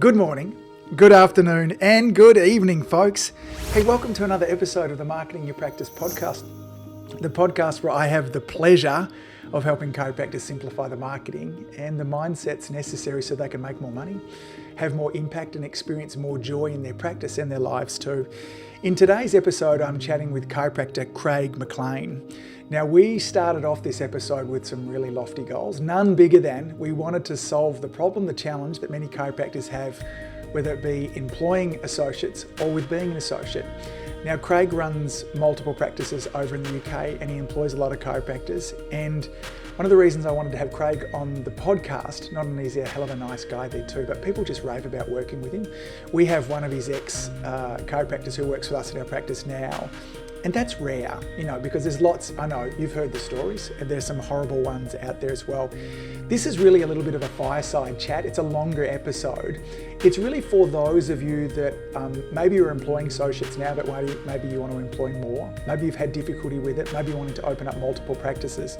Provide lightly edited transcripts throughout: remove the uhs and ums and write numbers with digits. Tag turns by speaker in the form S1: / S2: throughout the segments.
S1: Good morning, good afternoon, and good evening, folks. Hey, welcome to another episode of the Marketing Your Practice podcast, the podcast where I have the pleasure of helping chiropractors simplify the marketing and the mindsets necessary so they can make more money, have more impact, and experience more joy in their practice and their lives too. In today's episode, I'm chatting with chiropractor Craig McLean. Now, we started off this episode with some really lofty goals, none bigger than we wanted to solve the problem, the challenge that many chiropractors have, whether it be employing associates or with being an associate. Now, Craig runs multiple practices over in the UK and he employs a lot of chiropractors. And one of the reasons I wanted to have Craig on the podcast, not only is he a hell of a nice guy there too, but people just rave about working with him. We have one of his ex-chiropractors who works with us in our practice now. And that's rare, because there's lots, I know you've heard the stories, and there's some horrible ones out there as well. This is really a little bit of a fireside chat. It's a longer episode. It's really for those of you that maybe you're employing associates now, but maybe you want to employ more. Maybe you've had difficulty with it. Maybe you wanted to open up multiple practices.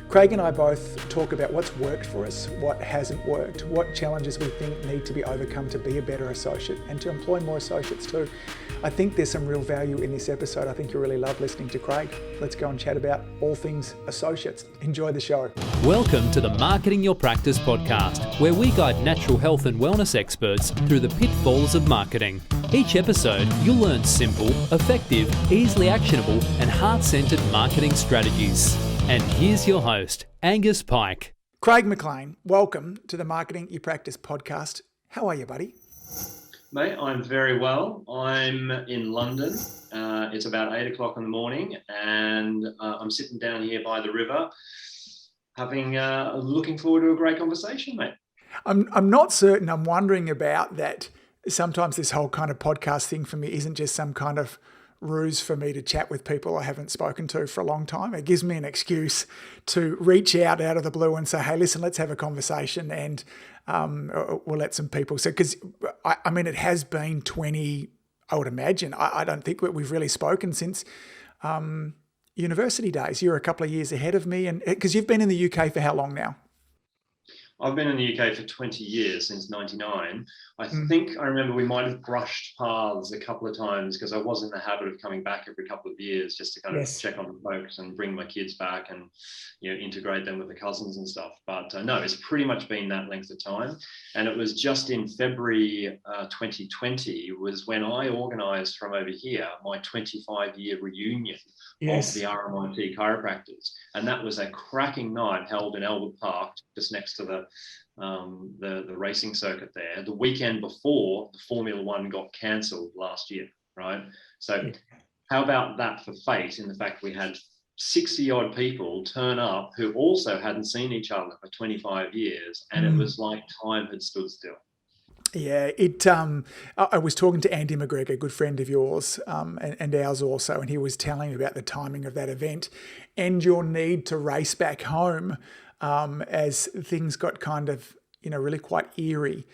S1: Craig and I both talk about what's worked for us, what hasn't worked, what challenges we think need to be overcome to be a better associate and to employ more associates too. I think there's some real value in this episode. I think you'll really love listening to Craig. Let's go and chat about all things associates. Enjoy the show.
S2: Welcome to the Marketing Your Practice podcast, where we guide natural health and wellness experts through the pitfalls of marketing. Each episode, you'll learn simple, effective, easily actionable, and heart-centered marketing strategies. And here's your host, Angus Pyke.
S1: Craig McLean, welcome to the Marketing Your Practice podcast. How are you, buddy?
S3: Mate, I'm very well. I'm in London. It's about 8 o'clock in the morning, and I'm sitting down here by the river, looking forward to a great conversation, mate.
S1: I'm not certain. I'm wondering about that. Sometimes this whole kind of podcast thing for me isn't just some kind of ruse for me to chat with people I haven't spoken to for a long time. It gives me an excuse to reach out of the blue and say, hey, listen, let's have a conversation, and we'll let some people. So, because it has been 20, I would imagine. I don't think we've really spoken since university days. You're a couple of years ahead of me, and because you've been in the UK for how long now?
S3: I've been in the UK for 20 years, since 99. I think I remember we might have brushed paths a couple of times because I was in the habit of coming back every couple of years just to kind of check on the folks and bring my kids back and integrate them with the cousins and stuff. But no, it's pretty much been that length of time. And it was just in February 2020 was when I organised from over here my 25-year reunion of the RMIT chiropractors, and that was a cracking night held in Albert Park, just next to the racing circuit there. The weekend before the Formula One got cancelled last year, right? So, how about that for fate? In the fact we had 60 odd people turn up who also hadn't seen each other for 25 years, and it was like time had stood still.
S1: Yeah, I was talking to Andy McGregor, a good friend of yours, and ours also, and he was telling me about the timing of that event and your need to race back home as things got kind of, really quite eerie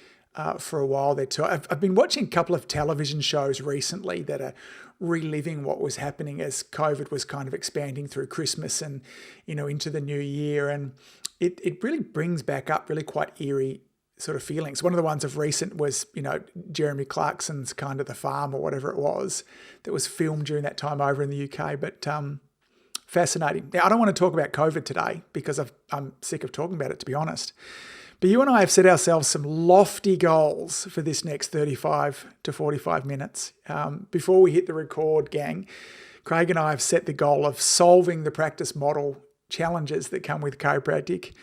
S1: for a while there too. I've been watching a couple of television shows recently that are reliving what was happening as COVID was kind of expanding through Christmas and, into the new year. And it really brings back up really quite eerie sort of feelings. One of the ones of recent was, Jeremy Clarkson's kind of The Farm or whatever it was that was filmed during that time over in the UK. But fascinating. Now, I don't want to talk about COVID today because I'm sick of talking about it, to be honest. But you and I have set ourselves some lofty goals for this next 35 to 45 minutes. Before we hit the record, gang, Craig and I have set the goal of solving the practice model challenges that come with chiropractic.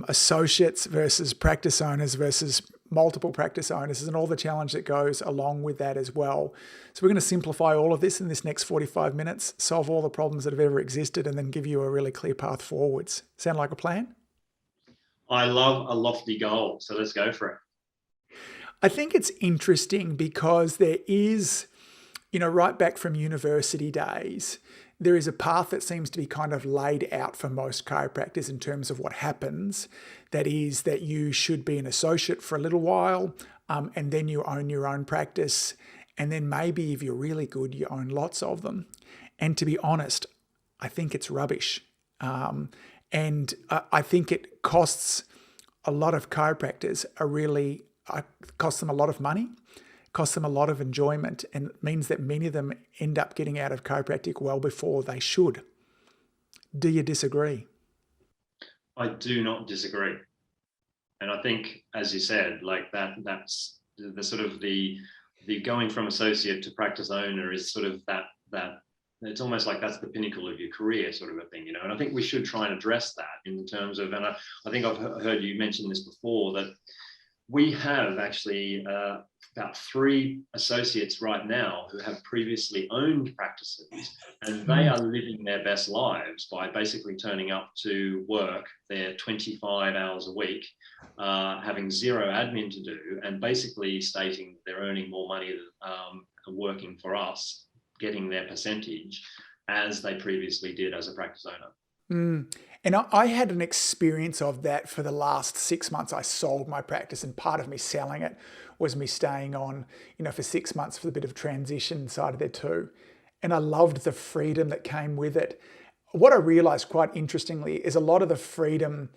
S1: Associates versus practice owners versus multiple practice owners, and all the challenge that goes along with that as well. So we're going to simplify all of this in this next 45 minutes, solve all the problems that have ever existed, and then give you a really clear path forwards. Sound like a plan?
S3: I love a lofty goal, so let's go for it.
S1: I think it's interesting because there is, right back from university days, there is a path that seems to be kind of laid out for most chiropractors in terms of what happens. That is that you should be an associate for a little while, and then you own your own practice. And then maybe if you're really good, you own lots of them. And to be honest, I think it's rubbish. And I think it costs a lot of chiropractors a really costs them a lot of money, costs them a lot of enjoyment, and it means that many of them end up getting out of chiropractic well before they should. Do you disagree?
S3: I do not disagree. And I think, as you said, like that's the sort of the going from associate to practice owner is sort of that it's almost like that's the pinnacle of your career sort of a thing, and I think we should try and address that in terms of, and I think I've heard you mention this before, that we have actually about 3 associates right now who have previously owned practices, and they are living their best lives by basically turning up to work their 25 hours a week, having zero admin to do, and basically stating they're earning more money working for us, getting their percentage as they previously did as a practice owner.
S1: And I had an experience of that for the last 6 months. I sold my practice, and part of me selling it was me staying on, for 6 months for the bit of transition side of there too. And I loved the freedom that came with it. What I realized quite interestingly is a lot of the freedom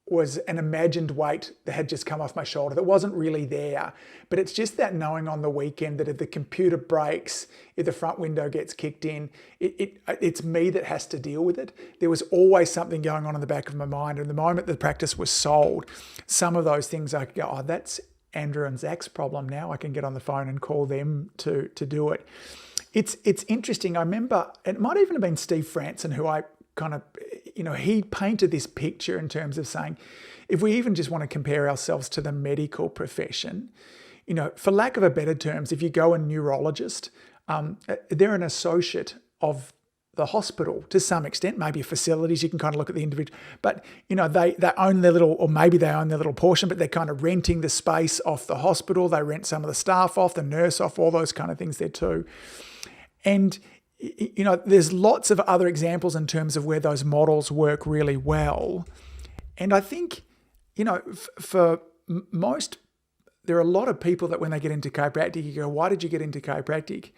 S1: was an imagined weight that had just come off my shoulder that wasn't really there. But it's just that knowing on the weekend that if the computer breaks, if the front window gets kicked in, it's me that has to deal with it. There was always something going on in the back of my mind. And the moment the practice was sold, some of those things I could go, oh, that's Andrew and Zach's problem now. I can get on the phone and call them to do it. It's interesting. I remember, it might even have been Steve Franson who I kind of, he painted this picture in terms of saying, if we even just want to compare ourselves to the medical profession, for lack of a better terms, if you go a neurologist, they're an associate of the hospital to some extent, maybe facilities, you can kind of look at the individual, but they own their little, or maybe they own their little portion, but they're kind of renting the space off the hospital. They rent some of the staff off, the nurse off, all those kind of things there too. And there's lots of other examples in terms of where those models work really well. And I think, for most, there are a lot of people that when they get into chiropractic, you go, why did you get into chiropractic?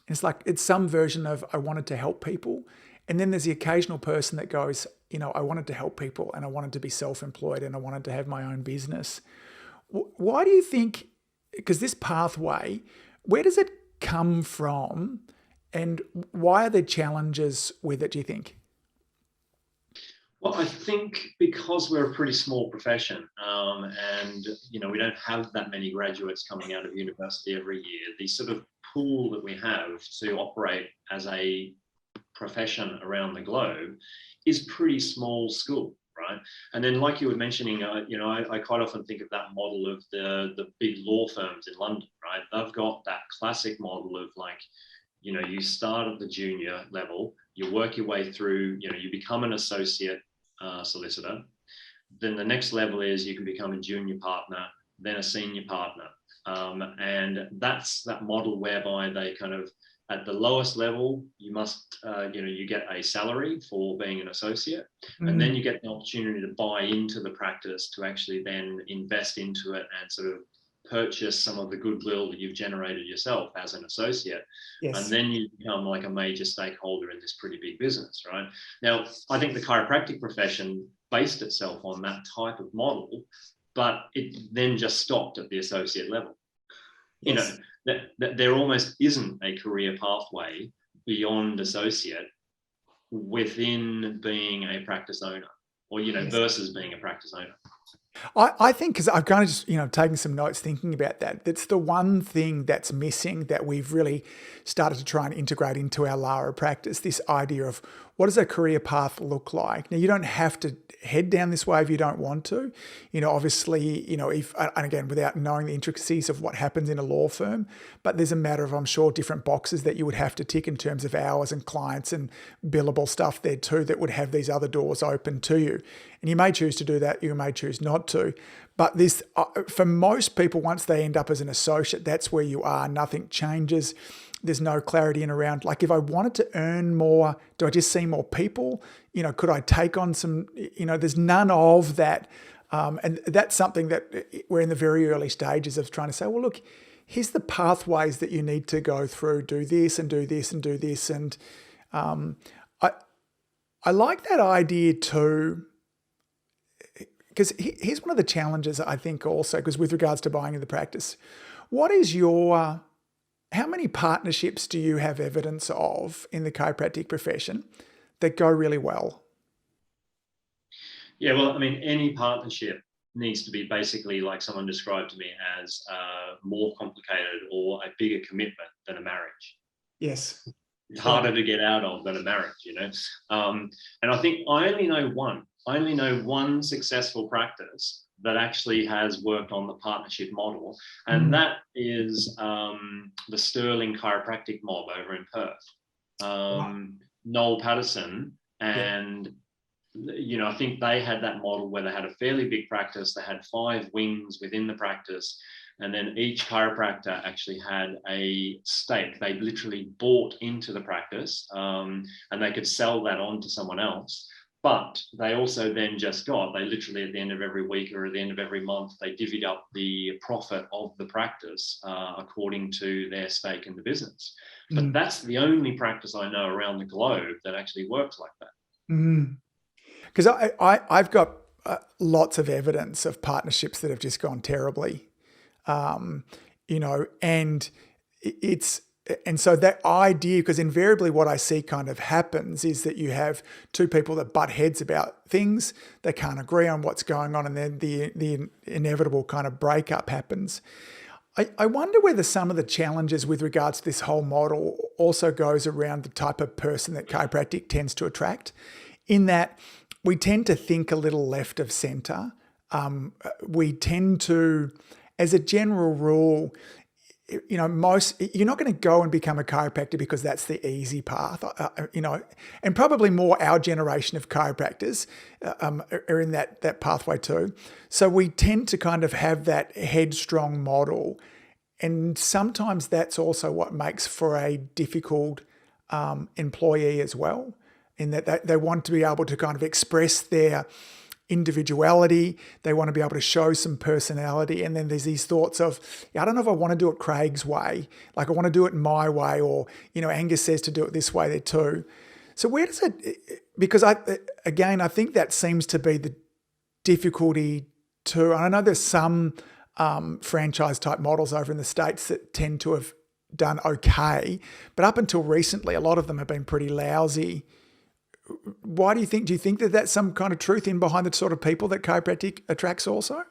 S1: And it's like, it's some version of, I wanted to help people. And then there's the occasional person that goes, I wanted to help people and I wanted to be self-employed and I wanted to have my own business. Why do you think, because this pathway, where does it come from? And why are there challenges with it, do you think?
S3: Well, I think because we're a pretty small profession, and we don't have that many graduates coming out of university every year, the sort of pool that we have to operate as a profession around the globe is pretty small school, right? And then, like you were mentioning, I quite often think of that model of the big law firms in London, right? They've got that classic model of like, you start at the junior level, you work your way through, you become an associate solicitor. Then the next level is you can become a junior partner, then a senior partner. And that's that model whereby they kind of, at the lowest level, you must, you get a salary for being an associate, and then you get the opportunity to buy into the practice to actually then invest into it and sort of purchase some of the goodwill that you've generated yourself as an associate. Yes. And then you become like a major stakeholder in this pretty big business, right? Now, I think the chiropractic profession based itself on that type of model, but it then just stopped at the associate level. Yes. That there almost isn't a career pathway beyond associate within being a practice owner, or, yes, versus being a practice owner.
S1: I think, because I've kind of just, taken some notes thinking about that, that's the one thing that's missing that we've really started to try and integrate into our Lara practice, this idea of what does a career path look like? Now, you don't have to head down this way if you don't want to. Obviously, if, and again, without knowing the intricacies of what happens in a law firm, but there's a matter of, I'm sure, different boxes that you would have to tick in terms of hours and clients and billable stuff there too that would have these other doors open to you. And you may choose to do that, you may choose not to. But this, for most people, once they end up as an associate, that's where you are. Nothing changes. There's no clarity in around, like, if I wanted to earn more, do I just see more people? Could I take on some, there's none of that. And that's something that we're in the very early stages of trying to say, well, look, here's the pathways that you need to go through, do this and do this and do this. And I like that idea too. because here's one of the challenges I think also, because with regards to buying in the practice, what is your, how many partnerships do you have evidence of in the chiropractic profession that go really well?
S3: Yeah, well, I mean, any partnership needs to be basically like someone described to me as more complicated or a bigger commitment than a marriage.
S1: Yes.
S3: It's harder to get out of than a marriage, you know. And I think I only know one successful practice that actually has worked on the partnership model, and that is the Sterling Chiropractic mob over in Perth. Noel Patterson and you know, I think they had that model where they had a fairly big practice. They had 5 wings within the practice, and then each chiropractor actually had a stake. They literally bought into the practice, and they could sell that on to someone else. But they also then they literally at the end of every week or at the end of every month, they divvied up the profit of the practice according to their stake in the business. But that's the only practice I know around the globe that actually works like that.
S1: Because I've got lots of evidence of partnerships that have just gone terribly, you know, and so that idea, because invariably what I see kind of happens is that you have 2 people that butt heads about things, they can't agree on what's going on, and then the inevitable kind of breakup happens. I wonder whether some of the challenges with regards to this whole model also goes around the type of person that chiropractic tends to attract, in that we tend to think a little left of center. We tend to, as a general rule, you know, you're not going to go and become a chiropractor because that's the easy path, you know, and probably more our generation of chiropractors are in that pathway too. So we tend to kind of have that headstrong model. And sometimes that's also what makes for a difficult employee as well, in that they want to be able to kind of express their individuality. They want to be able to show some personality. And then there's these thoughts of, I don't know if I want to do it Craig's way. Like I want to do it my way, or, you know, Angus says to do it this way there too. So where does it, because I think that seems to be the difficulty too. And I know there's some franchise type models over in the States that tend to have done okay, but up until recently, a lot of them have been pretty lousy. Why do you think that that's some kind of truth in behind the sort of people that chiropractic attracts also?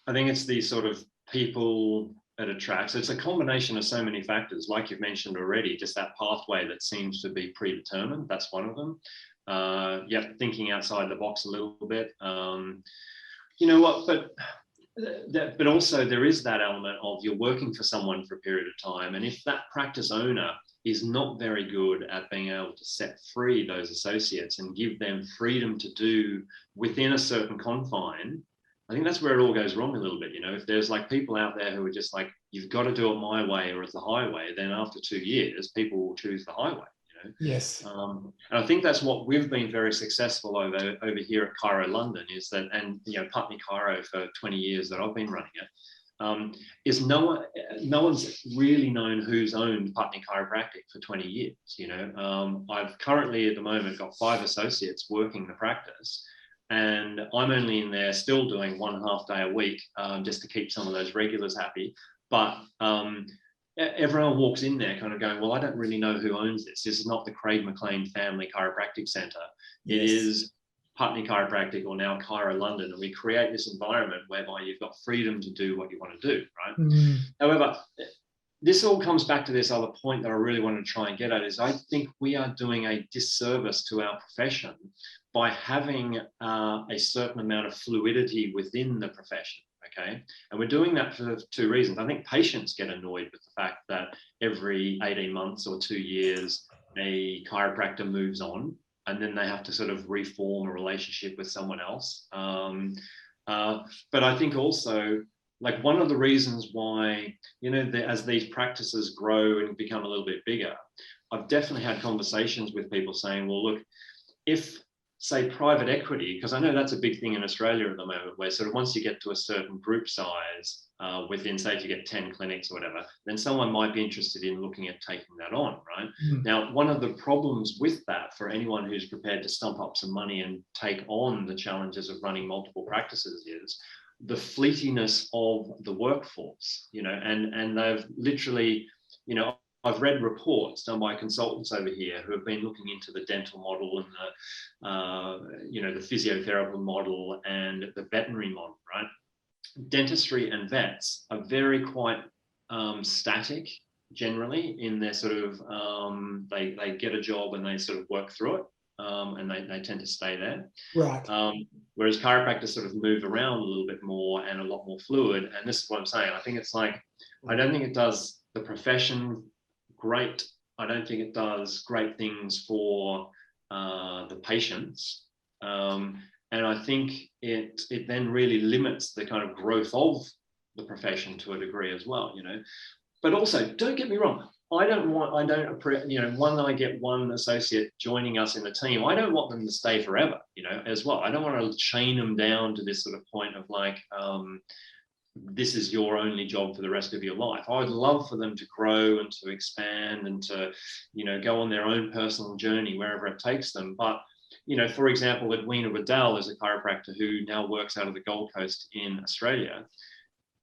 S3: I think it's the sort of people it attracts. It's a combination of so many factors, like you've mentioned already, just that pathway that seems to be predetermined. That's one of them. Thinking outside the box a little bit. You know what, but also there is that element of you're working for someone for a period of time. And if that practice owner is not very good at being able to set free those associates and give them freedom to do within a certain confine, I think that's where it all goes wrong a little bit. You know, if there's like people out there who are just like, you've got to do it my way or it's the highway, then after 2 years, people will choose the highway. You know?
S1: Yes.
S3: And I think that's what we've been very successful over here at Chiro London, is that, and you know, Putney Chiro for 20 years that I've been running it, is no one's really known who's owned Putney Chiropractic for 20 years. You know, I've currently at the moment got 5 associates working the practice, and I'm only in there still doing 1.5 day a week, just to keep some of those regulars happy. But everyone walks in there kind of going, well, I don't really know who owns this. This is not the Craig McLean Family Chiropractic Centre. Yes. It is Putney Chiropractic, or now Chiro London, and we create this environment whereby you've got freedom to do what you want to do, right? However, this all comes back to this other point that I really want to try and get at, is I think we are doing a disservice to our profession by having a certain amount of fluidity within the profession, okay? And we're doing that for 2 reasons. I think patients get annoyed with the fact that every 18 months or 2 years, a chiropractor moves on, and then they have to sort of reform a relationship with someone else. But I think also, like, one of the reasons why, you know, as these practices grow and become a little bit bigger, I've definitely had conversations with people saying, well, look, if say private equity, because I know that's a big thing in Australia at the moment, where sort of once you get to a certain group size within, say, if you get 10 clinics or whatever, then someone might be interested in looking at taking that on, right? Now, one of the problems with that for anyone who's prepared to stump up some money and take on the challenges of running multiple practices is the fleetiness of the workforce, and they've literally, I've read reports done by consultants over here who have been looking into the dental model and the physiotherapy model and the veterinary model, right? Dentistry and vets are very quite static generally in their sort of, they get a job and they sort of work through it. And they tend to stay there.
S1: Right.
S3: Whereas chiropractors sort of move around a little bit more and a lot more fluid. And this is what I'm saying. I think it's like, I don't think it does the profession great. I don't think it does great things for the patients. And I think it then really limits the kind of growth of the profession to a degree as well, But also, don't get me wrong, when I get one associate joining us in the team, I don't want them to stay forever, as well. I don't want to chain them down to this sort of point of like, this is your only job for the rest of your life. I would love for them to grow and to expand and to, go on their own personal journey wherever it takes them. But, for example, Edwina Waddell is a chiropractor who now works out of the Gold Coast in Australia.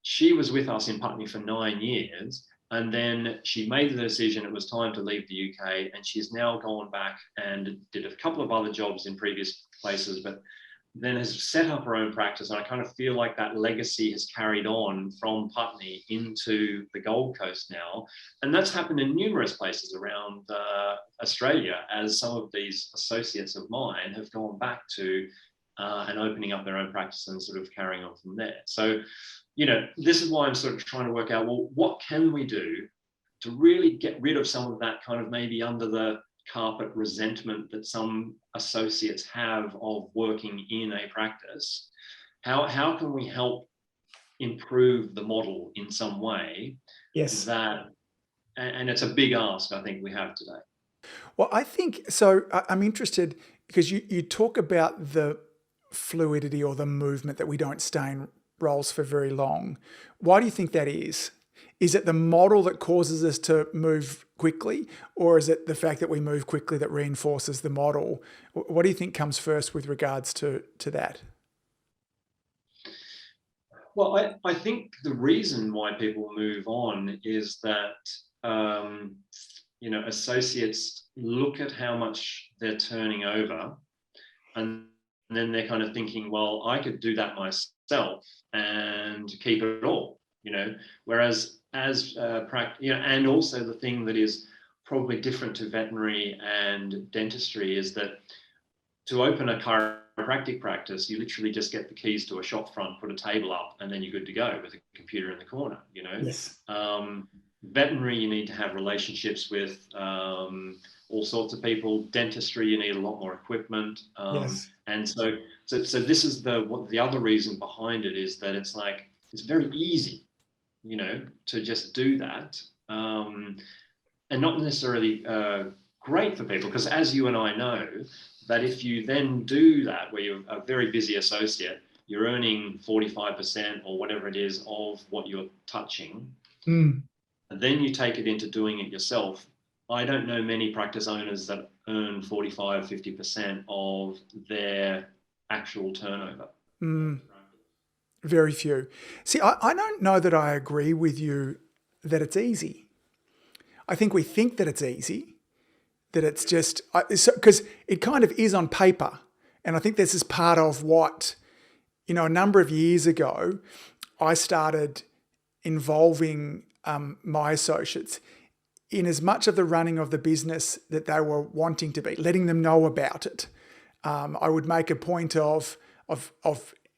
S3: She was with us in Putney for 9 years. And then she made the decision it was time to leave the UK, and she's now gone back and did a couple of other jobs in previous places, but then has set up her own practice. And I kind of feel like that legacy has carried on from Putney into the Gold Coast now. And that's happened in numerous places around Australia, as some of these associates of mine have gone back to and opening up their own practice and sort of carrying on from there. So, this is why I'm sort of trying to work out, well, what can we do to really get rid of some of that kind of maybe under the carpet resentment that some associates have of working in a practice? How can we help improve the model in some way?
S1: Yes.
S3: And it's a big ask, I think, we have today.
S1: Well, I think, so I'm interested because you talk about the fluidity or the movement that we don't stay in roles for very long. Why do you think that is? Is it the model that causes us to move quickly, or is it the fact that we move quickly that reinforces the model? What do you think comes first with regards to that?
S3: Well, I think the reason why people move on is that, associates look at how much they're turning over, and then they're kind of thinking, well, I could do that myself and keep it all, whereas as and also the thing that is probably different to veterinary and dentistry is that to open a chiropractic practice, you literally just get the keys to a shop front, put a table up, and then you're good to go with a computer in the corner,
S1: Yes.
S3: Veterinary, you need to have relationships with all sorts of people. Dentistry, you need a lot more equipment.
S1: Yes.
S3: And so this is the other reason behind it is that it's like, it's very easy, to just do that. And not necessarily great for people, because as you and I know, that if you then do that, where you're a very busy associate, you're earning 45% or whatever it is of what you're touching. And then you take it into doing it yourself. I don't know many practice owners that earn 45, 50% of their actual turnover.
S1: Very few. See, I don't know that I agree with you that it's easy. I think we think that it's easy, that it's just, because it kind of is on paper. And I think this is part of what, a number of years ago, I started involving my associates in as much of the running of the business that they were wanting to be, letting them know about it. I would make a point of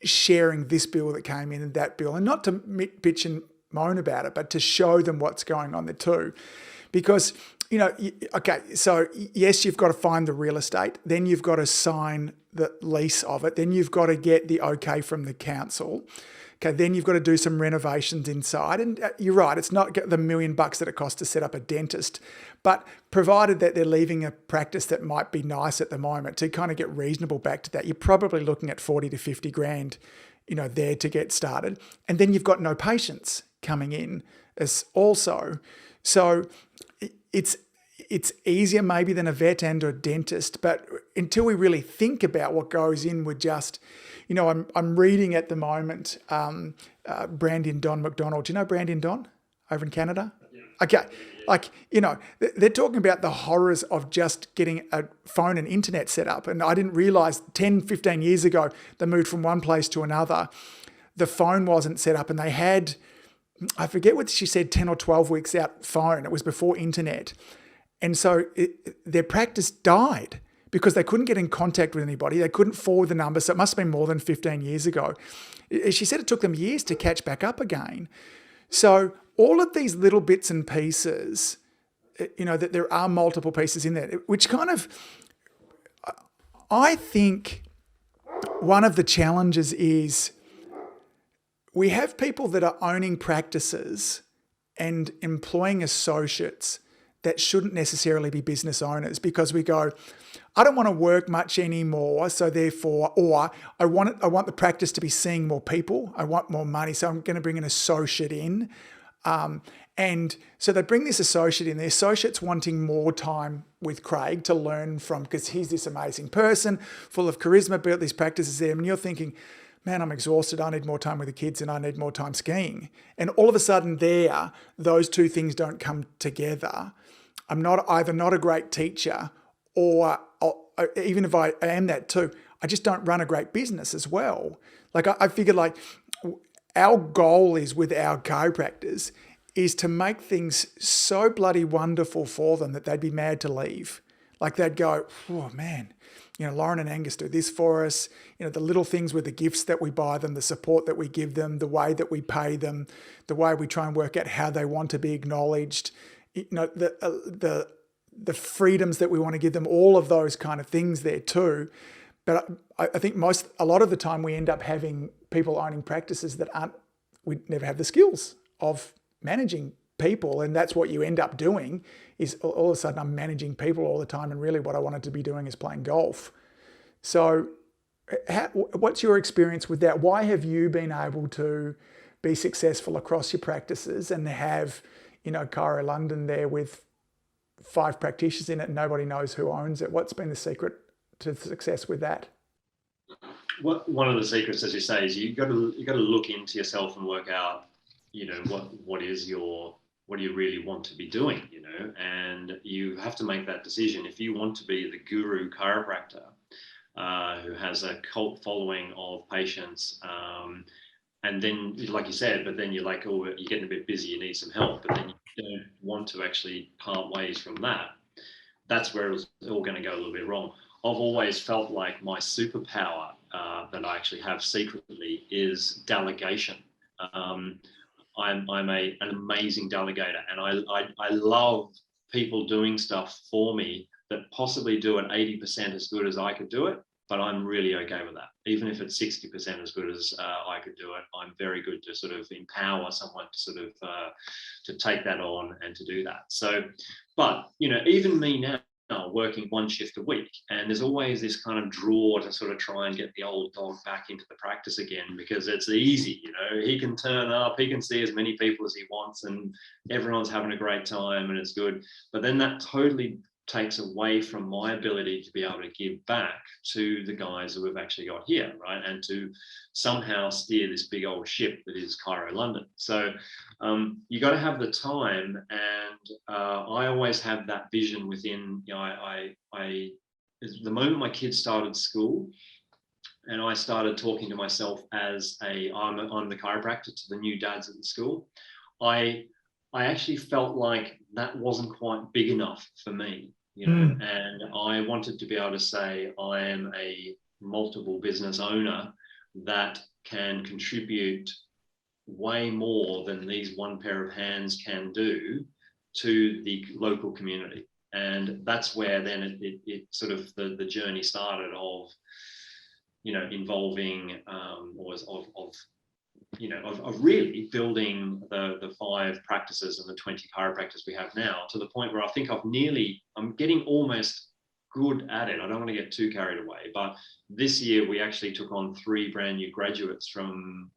S1: sharing this bill that came in and that bill, and not to bitch and moan about it, but to show them what's going on there too. Because, okay, so yes, you've got to find the real estate, then you've got to sign the lease of it, then you've got to get the okay from the council. Okay, then you've got to do some renovations inside. And you're right, it's not the $1 million that it costs to set up a dentist, but provided that they're leaving a practice that might be nice at the moment, to kind of get reasonable back to that, you're probably looking at 40 to 50 grand, there to get started. And then you've got no patients coming in as also. So it's easier maybe than a vet and a dentist, but until we really think about what goes in, we're just, I'm reading at the moment, Brandon Don McDonald. Do you know Brandon Don over in Canada? Yeah. Okay. They're talking about the horrors of just getting a phone and internet set up. And I didn't realize 10, 15 years ago, they moved from one place to another. The phone wasn't set up and they had, I forget what she said, 10 or 12 weeks out phone. It was before internet. And so their practice died because they couldn't get in contact with anybody. They couldn't forward the numbers. So it must have been more than 15 years ago. She said it took them years to catch back up again. So all of these little bits and pieces, that there are multiple pieces in there, which kind of, I think one of the challenges is we have people that are owning practices and employing associates that shouldn't necessarily be business owners, because we go, I don't want to work much anymore, so therefore, or I want the practice to be seeing more people. I want more money, so I'm going to bring an associate in. And so they bring this associate in. The associate's wanting more time with Craig to learn from, because he's this amazing person, full of charisma, built these practices there. And you're thinking, man, I'm exhausted. I need more time with the kids and I need more time skiing. And all of a sudden those two things don't come together. I'm either not a great teacher or even if I am that too, I just don't run a great business as well. Like I figured our goal is with our chiropractors is to make things so bloody wonderful for them that they'd be mad to leave. Like they'd go, oh man, Lauren and Angus do this for us. The little things with the gifts that we buy them, the support that we give them, the way that we pay them, the way we try and work out how they want to be acknowledged, the freedoms that we want to give them, all of those kind of things there too. But I think a lot of the time we end up having people owning practices that we never have the skills of managing people. And that's what you end up doing is all of a sudden I'm managing people all the time. And really what I wanted to be doing is playing golf. So what's your experience with that? Why have you been able to be successful across your practices and have, Chiro London there with 5 practitioners in it and nobody knows who owns it? What's been the secret to success with that?
S3: One of the secrets, as you say, is you got to look into yourself and work out, what do you really want to be doing, and you have to make that decision. If you want to be the guru chiropractor who has a cult following of patients, and then, like you said, but then you're like, oh, you're getting a bit busy, you need some help, but then you don't want to actually part ways from that. That's where it's all going to go a little bit wrong. I've always felt like my superpower that I actually have secretly is delegation. I'm an amazing delegator, and I love people doing stuff for me that possibly do it 80% as good as I could do it, but I'm really okay with that. Even if it's 60% as good as I could do it, I'm very good to sort of empower someone to sort of to take that on and to do that. So, but even me now, working one shift a week, and there's always this kind of draw to sort of try and get the old dog back into the practice again, because it's easy, he can turn up, he can see as many people as he wants and everyone's having a great time and it's good. But then that totally takes away from my ability to be able to give back to the guys that we've actually got here, right? And to somehow steer this big old ship that is Chiro London. So you got to have the time, and I always have that vision within, the moment my kids started school and I started talking to myself as I'm the chiropractor to the new dads at the school, I actually felt like that wasn't quite big enough for me, and I wanted to be able to say I am a multiple business owner that can contribute way more than these one pair of hands can do to the local community. And that's where then it sort of the journey started of, involving of of really building the 5 practices and the 20 chiropractors we have now, to the point where I think I'm getting almost good at it. I don't want to get too carried away, but this year we actually took on 3 brand new graduates from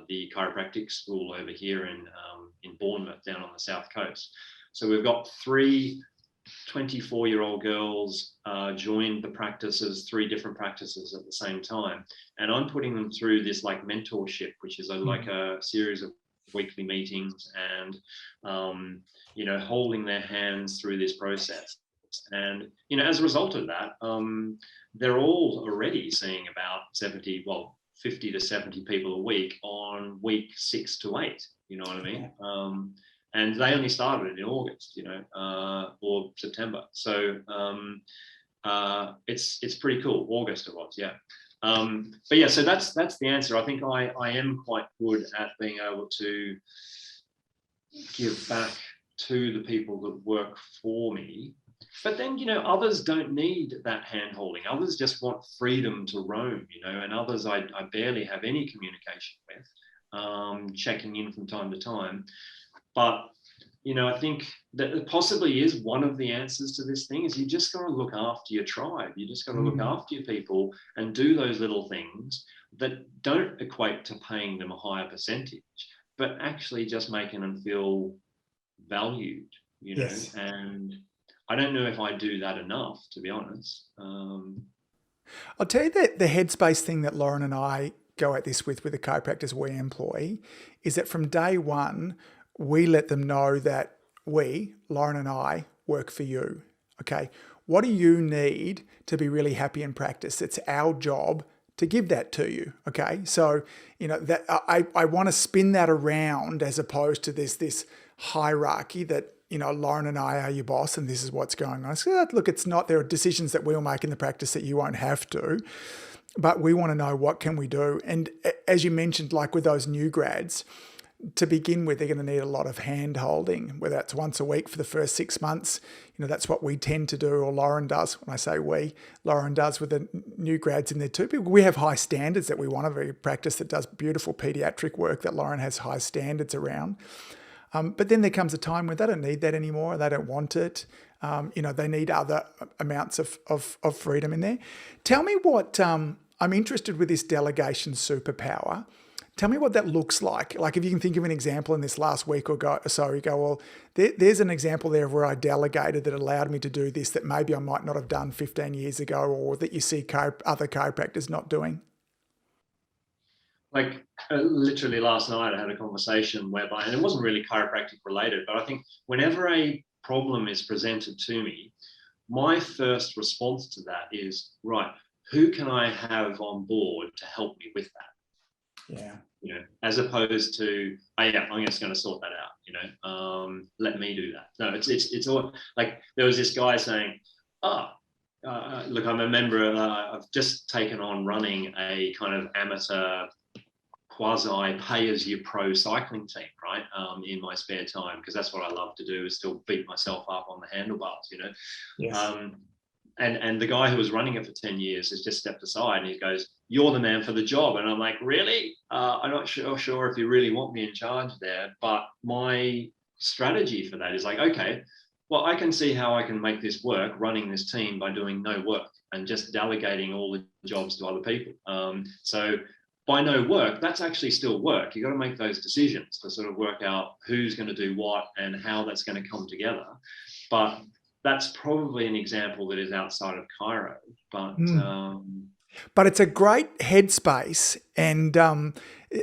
S3: the chiropractic school over here in Bournemouth, down on the south coast. So we've got 3 24-year-old girls joined the practices, 3 different practices at the same time, and I'm putting them through this like mentorship, which is like a series of weekly meetings, and holding their hands through this process. And as a result of that, they're all already seeing about 50 to 70 people a week on week 6 to 8. You know what I mean? And they only started in August, or September. So it's pretty cool. August it was, yeah. But yeah, so that's the answer. I think I am quite good at being able to give back to the people that work for me. But then, others don't need that hand-holding. Others just want freedom to roam, and others I barely have any communication with, checking in from time to time. But, I think that it possibly is one of the answers to this thing, is you just got to look after your tribe. You just got to look after your people and do those little things that don't equate to paying them a higher percentage, but actually just making them feel valued,
S1: Yes.
S3: And I don't know if I do that enough, to be honest.
S1: I'll tell you that the headspace thing that Lauren and I go at this with the chiropractors we employ, is that from day one, we let them know that Lauren and I, work for you. Okay. What do you need to be really happy in practice? It's our job to give that to you. Okay. So, that I want to spin that around, as opposed to this hierarchy that, Lauren and I are your boss and this is what's going on. So look, it's not, there are decisions that we'll make in the practice that you won't have to, but we want to know what can we do. And as you mentioned, like with those new grads, to begin with, they're going to need a lot of hand holding, whether that's once a week for the first 6 months. That's what we tend to do, or Lauren does. When I say we, Lauren does with the new grads in there too. We have high standards that we want a very practice that does beautiful pediatric work that Lauren has high standards around. But then there comes a time when they don't need that anymore. They don't want it. They need other amounts of freedom in there. Tell me what, I'm interested with this delegation superpower. Tell me what that looks like. Like if you can think of an example in this last week or so, you go, well, there's an example there where I delegated that allowed me to do this that maybe I might not have done 15 years ago, or that you see other chiropractors not doing.
S3: Like literally last night, I had a conversation whereby, and it wasn't really chiropractic related, but I think whenever a problem is presented to me, my first response to that is, right, who can I have on board to help me with that?
S1: Yeah.
S3: As opposed to, oh yeah, I'm just going to sort that out, let me do that. No, it's all like, there was this guy saying, look, I'm a member, I've just taken on running a kind of amateur quasi pay-as-you-pro cycling team, right, in my spare time, because that's what I love to do, is still beat myself up on the handlebars,
S1: Yes.
S3: And the guy who was running it for 10 years has just stepped aside and he goes, "You're the man for the job." And I'm like, really? I'm not sure if you really want me in charge there. But my strategy for that is like, okay, well, I can see how I can make this work, running this team, by doing no work and just delegating all the jobs to other people. So by no work, that's actually still work. You've got to make those decisions to sort of work out who's going to do what and how that's going to come together. But that's probably an example that is outside of chiro.
S1: But it's a great headspace. And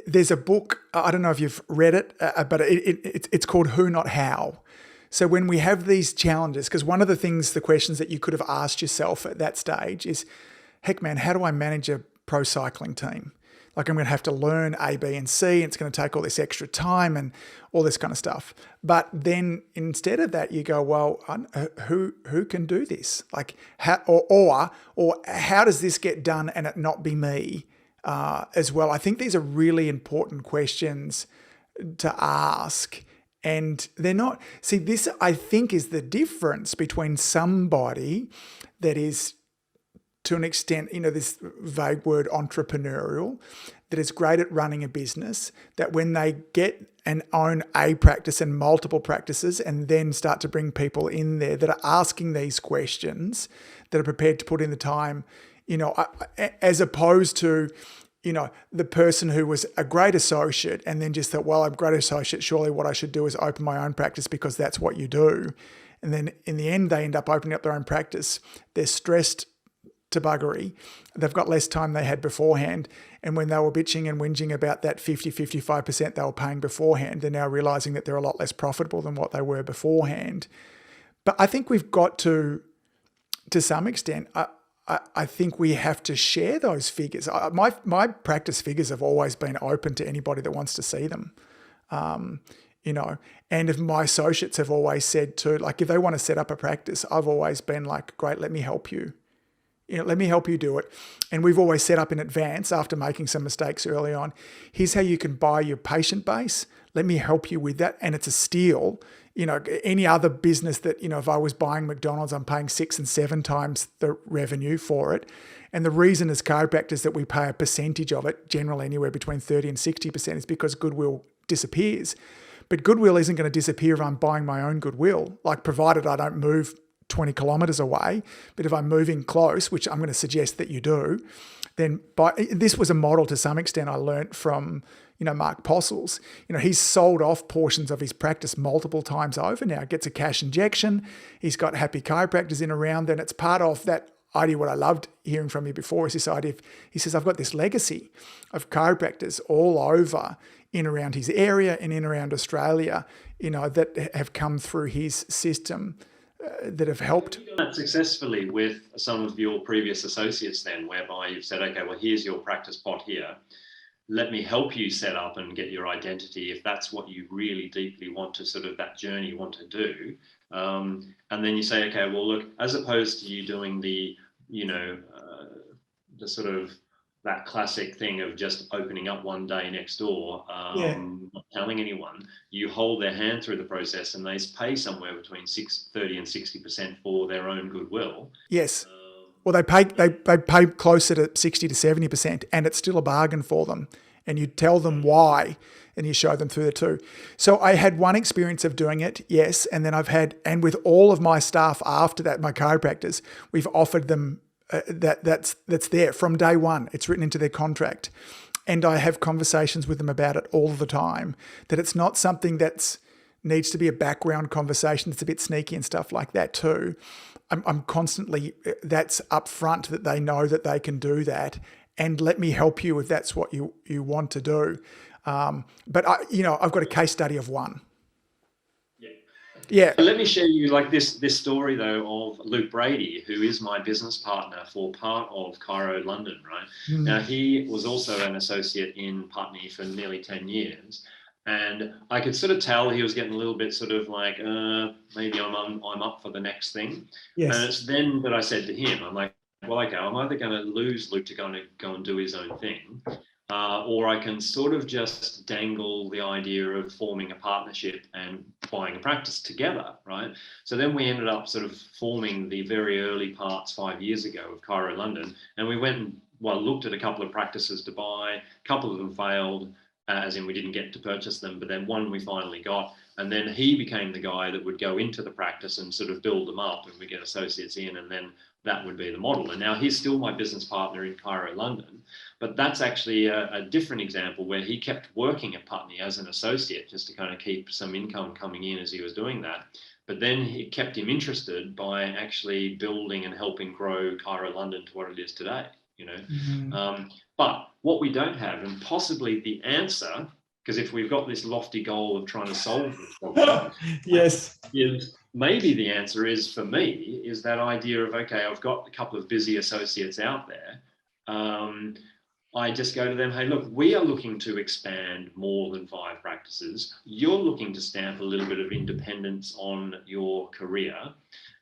S1: there's a book, I don't know if you've read it, but it's called Who Not How. So when we have these challenges, because one of the questions that you could have asked yourself at that stage is, heck man, how do I manage a pro cycling team? Like, I'm going to have to learn A, B, and C, and it's going to take all this extra time and all this kind of stuff. But then instead of that, you go, well, who can do this? Like, or how does this get done and it not be me as well? I think these are really important questions to ask. And they're not, see, this I think is the difference between somebody that is, to an extent, this vague word, entrepreneurial, that is great at running a business, that when they get and own a practice and multiple practices and then start to bring people in there that are asking these questions, that are prepared to put in the time, as opposed to, the person who was a great associate and then just thought, well, I'm a great associate, surely what I should do is open my own practice because that's what you do. And then in the end, they end up opening up their own practice. They're stressed to buggery. They've got less time they had beforehand. And when they were bitching and whinging about that 55% they were paying beforehand, they're now realizing that they're a lot less profitable than what they were beforehand. But I think we've got to some extent, I think we have to share those figures. My practice figures have always been open to anybody that wants to see them. And if my associates have always said too, like if they want to set up a practice, I've always been like, great, let me help you. Let me help you do it. And we've always set up in advance after making some mistakes early on. Here's how you can buy your patient base. Let me help you with that. And it's a steal. Any other business that, if I was buying McDonald's, I'm paying 6 and 7 times the revenue for it. And the reason as chiropractors that we pay a percentage of it, generally anywhere between 30 and 60%, is because goodwill disappears. But goodwill isn't going to disappear if I'm buying my own goodwill, like provided I don't move 20 kilometers away. But if I'm moving close, which I'm going to suggest that you do, then this was a model to some extent I learnt from, Mark Postles. He's sold off portions of his practice multiple times over now, gets a cash injection. He's got happy chiropractors in around, and it's part of that idea. What I loved hearing from you before is this idea of, he says, I've got this legacy of chiropractors all over in around his area and in around Australia, that have come through his system. That have helped.
S3: You've done that successfully with some of your previous associates then, whereby you've said, okay, well, here's your practice pot here. Let me help you set up and get your identity if that's what you really deeply want to sort of that journey you want to do. And then you say, okay, well, look, as opposed to you doing the sort of that classic thing of just opening up one day next door, not telling anyone, you hold their hand through the process and they pay somewhere between 30 and 60% for their own goodwill.
S1: Yes. Well, they pay closer to 60 to 70%, and it's still a bargain for them. And you tell them why, and you show them through the two. So I had one experience of doing it, yes, and then and with all of my staff after that, my chiropractors, we've offered them that's there from day one. It's written into their contract. And I have conversations with them about it all the time, that it's not something that needs to be a background conversation that's a bit sneaky and stuff like that too. I'm constantly, that's up front, that they know that they can do that, and let me help you if that's what you want to do. But I've got a case study of one. Yeah.
S3: Let me share you like this story though of Luke Brady, who is my business partner for part of Chiro London, right? Now he was also an associate in Putney for nearly 10 years. And I could sort of tell he was getting a little bit sort of like, maybe I'm up for the next thing. Yes. And it's then that I said to him, I'm like, well, okay, I'm either going to lose Luke to go and do his own thing, or I can sort of just dangle the idea of forming a partnership and buying a practice together, right? So then we ended up sort of forming the very early parts 5 years ago of Chiro London. And we went and looked at a couple of practices to buy. A couple of them failed, as in we didn't get to purchase them, but then one we finally got. And then he became the guy that would go into the practice and sort of build them up, and we get associates in, and then that would be the model. And now he's still my business partner in Chiro London, but that's actually a different example where he kept working at Putney as an associate just to kind of keep some income coming in as he was doing that. But then it kept him interested by actually building and helping grow Chiro London to what it is today, But what we don't have, and possibly the answer, because if we've got this lofty goal of trying to solve this problem,
S1: yes,
S3: is maybe the answer is, for me, is that idea of, okay, I've got a couple of busy associates out there. I just go to them, hey, look, we are looking to expand more than 5 practices. You're looking to stamp a little bit of independence on your career.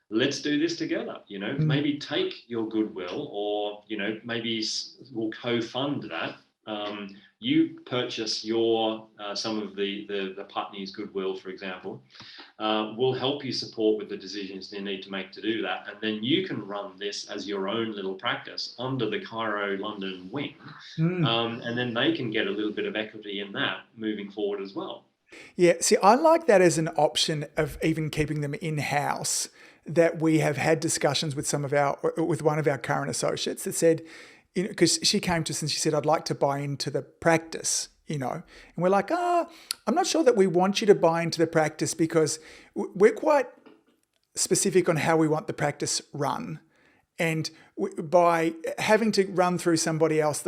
S3: Let's do this together, maybe take your goodwill, or, maybe we'll co-fund that. you purchase your some of the Putney's goodwill, for example, will help you support with the decisions you need to make to do that. And then you can run this as your own little practice under the Chiro London wing. And then they can get a little bit of equity in that moving forward as well.
S1: Yeah, see, I like that as an option of even keeping them in-house, that we have had discussions with with one of our current associates that said, because she came to us and she said, I'd like to buy into the practice, and we're like, I'm not sure that we want you to buy into the practice because we're quite specific on how we want the practice run. And by having to run through somebody else,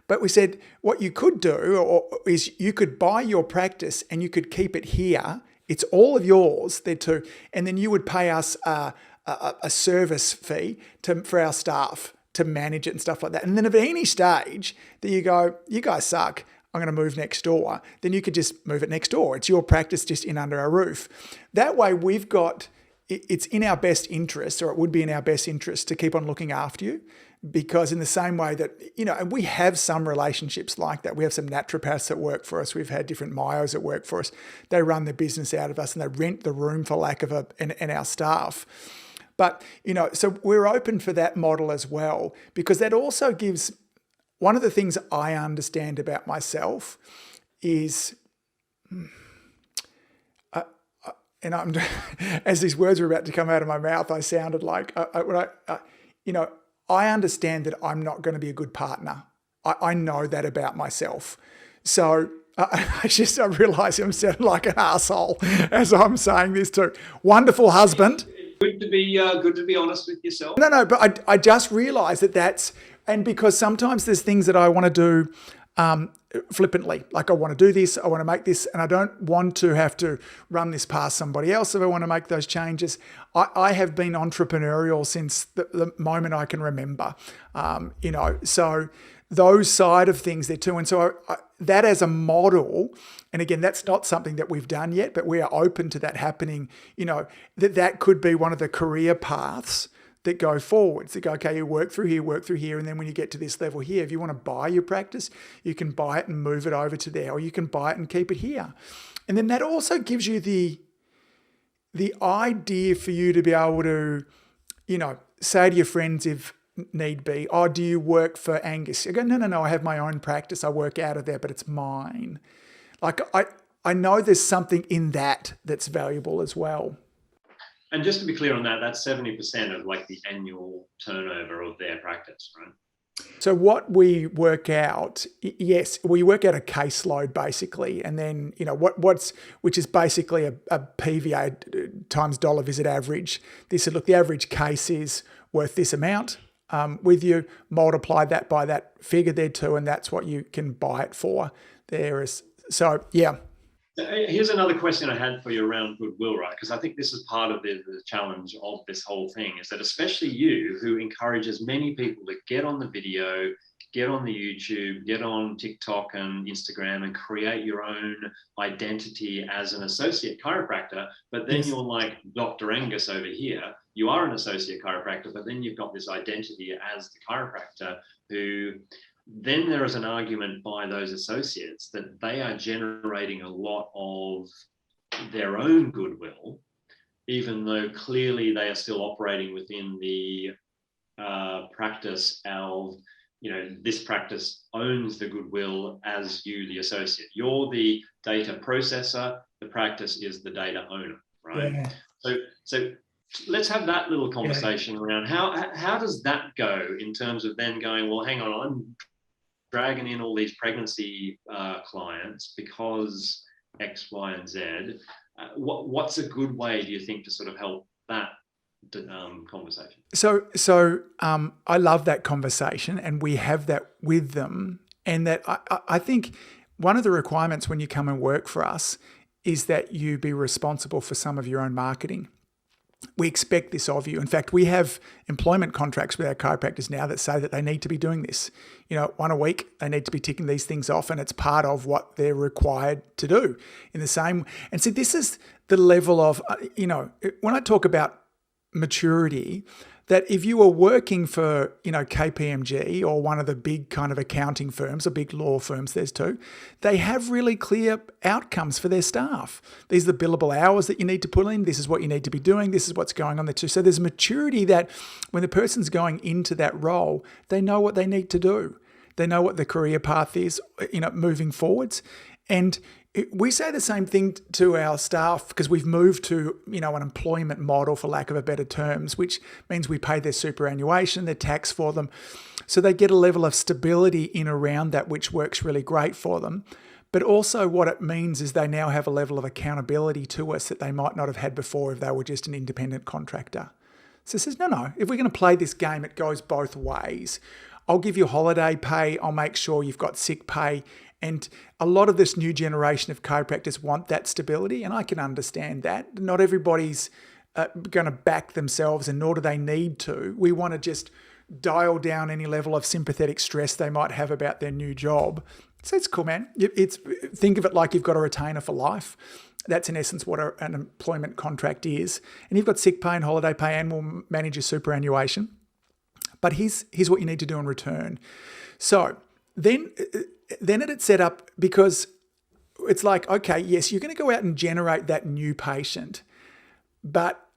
S1: but we said what you could do is you could buy your practice and you could keep it here. It's all of yours there too, and then you would pay us a service fee for our staff to manage it and stuff like that. And then if at any stage that you go, you guys suck, I'm going to move next door, then you could just move it next door. It's your practice just in under our roof. That way it's in our best interest, or it would be in our best interest to keep on looking after you, because in the same way that, and we have some relationships like that. We have some naturopaths that work for us. We've had different myos that work for us. They run the business out of us and they rent the room for lack of and our staff. But, so we're open for that model as well, because that also gives, one of the things I understand about myself is, and I'm, as these words were about to come out of my mouth, I sounded like, I understand that I'm not going to be a good partner. I know that about myself. So I realize I'm sounding like an asshole as I'm saying this too. Wonderful husband.
S3: Good to be honest with yourself.
S1: No, but I just realize that's, and because sometimes there's things that I want to do flippantly, like I want to do this, I want to make this, and I don't want to have to run this past somebody else if I want to make those changes. I have been entrepreneurial since the moment I can remember, so those side of things there too. And so that as a model, and again, that's not something that we've done yet, but we are open to that happening, that could be one of the career paths that go forwards. They go, okay, you work through here, and then when you get to this level here, if you want to buy your practice, you can buy it and move it over to there, or you can buy it and keep it here. And then that also gives you the idea for you to be able to, say to your friends if need be, oh, do you work for Angus? You go, no, I have my own practice. I work out of there, but it's mine. Like I know there's something in that that's valuable as well.
S3: And just to be clear on that, that's 70% of like the annual turnover of their practice, right?
S1: So what we work out, yes, we work out a caseload basically, and then which is basically a PVA times dollar visit average. They said, look, the average case is worth this amount. With you, multiply that by that figure there too, and that's what you can buy it for. So yeah.
S3: Here's another question I had for you around goodwill, right? Because I think this is part of the challenge of this whole thing, is that especially you, who encourages many people to get on the video, get on the YouTube, get on TikTok and Instagram and create your own identity as an associate chiropractor, but then you're like Dr. Angus over here. You are an associate chiropractor, but then you've got this identity as the chiropractor who... Then there is an argument by those associates that they are generating a lot of their own goodwill, even though clearly they are still operating within the practice of, this practice owns the goodwill as you, the associate. You're the data processor, the practice is the data owner, right? Yeah. So let's have that little conversation around how does that go in terms of then going, well, hang on, I'm dragging in all these pregnancy clients because X, Y, and Z. What's a good way, do you think, to sort of help that conversation?
S1: So I love that conversation, and we have that with them. And that I think one of the requirements when you come and work for us is that you be responsible for some of your own marketing. We expect this of you. In fact, we have employment contracts with our chiropractors now that say that they need to be doing this. One a week, they need to be ticking these things off, and it's part of what they're required to do in the same. And so this is the level of, when I talk about maturity, that if you were working for, KPMG or one of the big kind of accounting firms or big law firms, there's two, they have really clear outcomes for their staff. These are the billable hours that you need to put in. This is what you need to be doing. This is what's going on there too. So there's maturity that when the person's going into that role, they know what they need to do. They know what the career path is, moving forwards. And we say the same thing to our staff because we've moved to, an employment model, for lack of a better terms, which means we pay their superannuation, their tax for them. So they get a level of stability in around that, which works really great for them. But also what it means is they now have a level of accountability to us that they might not have had before if they were just an independent contractor. So it says, no, if we're going to play this game, it goes both ways. I'll give you holiday pay. I'll make sure you've got sick pay. And a lot of this new generation of chiropractors want that stability, and I can understand that. Not everybody's going to back themselves, and nor do they need to. We want to just dial down any level of sympathetic stress they might have about their new job. So it's cool, man. Think of it like you've got a retainer for life. That's in essence what an employment contract is. And you've got sick pay and holiday pay, and we'll manage your superannuation. But here's what you need to do in return. So then it's set up because it's like, okay, yes, you're going to go out and generate that new patient, but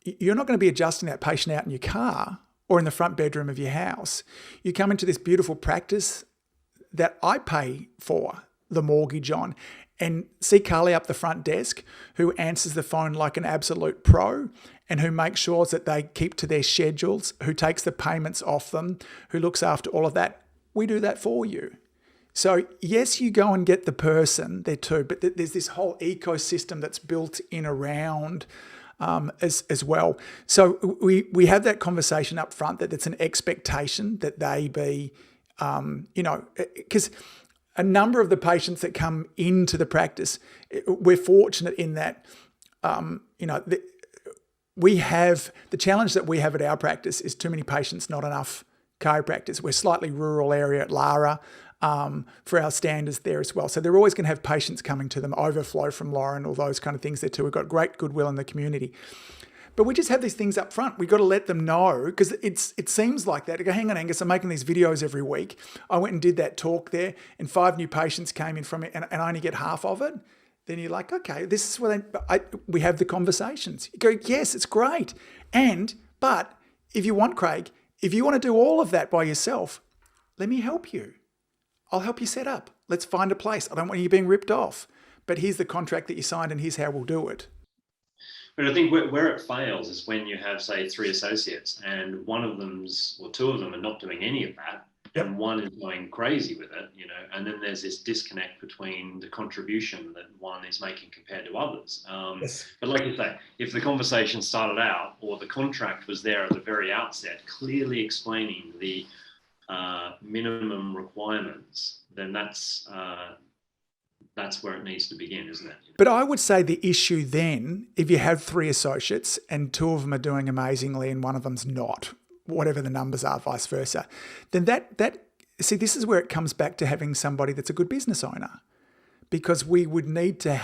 S1: you're not going to be adjusting that patient out in your car or in the front bedroom of your house. You come into this beautiful practice that I pay for the mortgage on and see Carly up the front desk who answers the phone like an absolute pro and who makes sure that they keep to their schedules, who takes the payments off them, who looks after all of that. We do that for you. So yes, you go and get the person there too, but there's this whole ecosystem that's built in around as well. So we have that conversation up front that it's an expectation that they be, because a number of the patients that come into the practice, we're fortunate in that, we have the challenge that we have at our practice is too many patients, not enough chiropractors. We're slightly rural area at Lara for our standards there as well. So they're always going to have patients coming to them, overflow from Lauren, all those kind of things there too. We've got great goodwill in the community. But we just have these things up front. We've got to let them know because it seems like that. I go, hang on, Angus, I'm making these videos every week. I went and did that talk there and 5 new patients came in from it and I only get half of it. Then you're like, okay, this is where we have the conversations. You go, yes, it's great. But if you want, Craig, if you want to do all of that by yourself, let me help you. I'll help you set up. Let's find a place. I don't want you being ripped off. But here's the contract that you signed and here's how we'll do it.
S3: But I think where it fails is when you have, say, 3 associates and one of them's or 2 of them are not doing any of that. Yep. And one is going crazy with it, and then there's this disconnect between the contribution that one is making compared to others. Yes. But like you say, if the conversation started out or the contract was there at the very outset, clearly explaining the minimum requirements, then that's where it needs to begin, isn't it?
S1: But I would say the issue then, if you have 3 associates and 2 of them are doing amazingly and one of them's not, whatever the numbers are, vice versa, then see, this is where it comes back to having somebody that's a good business owner. Because we would need to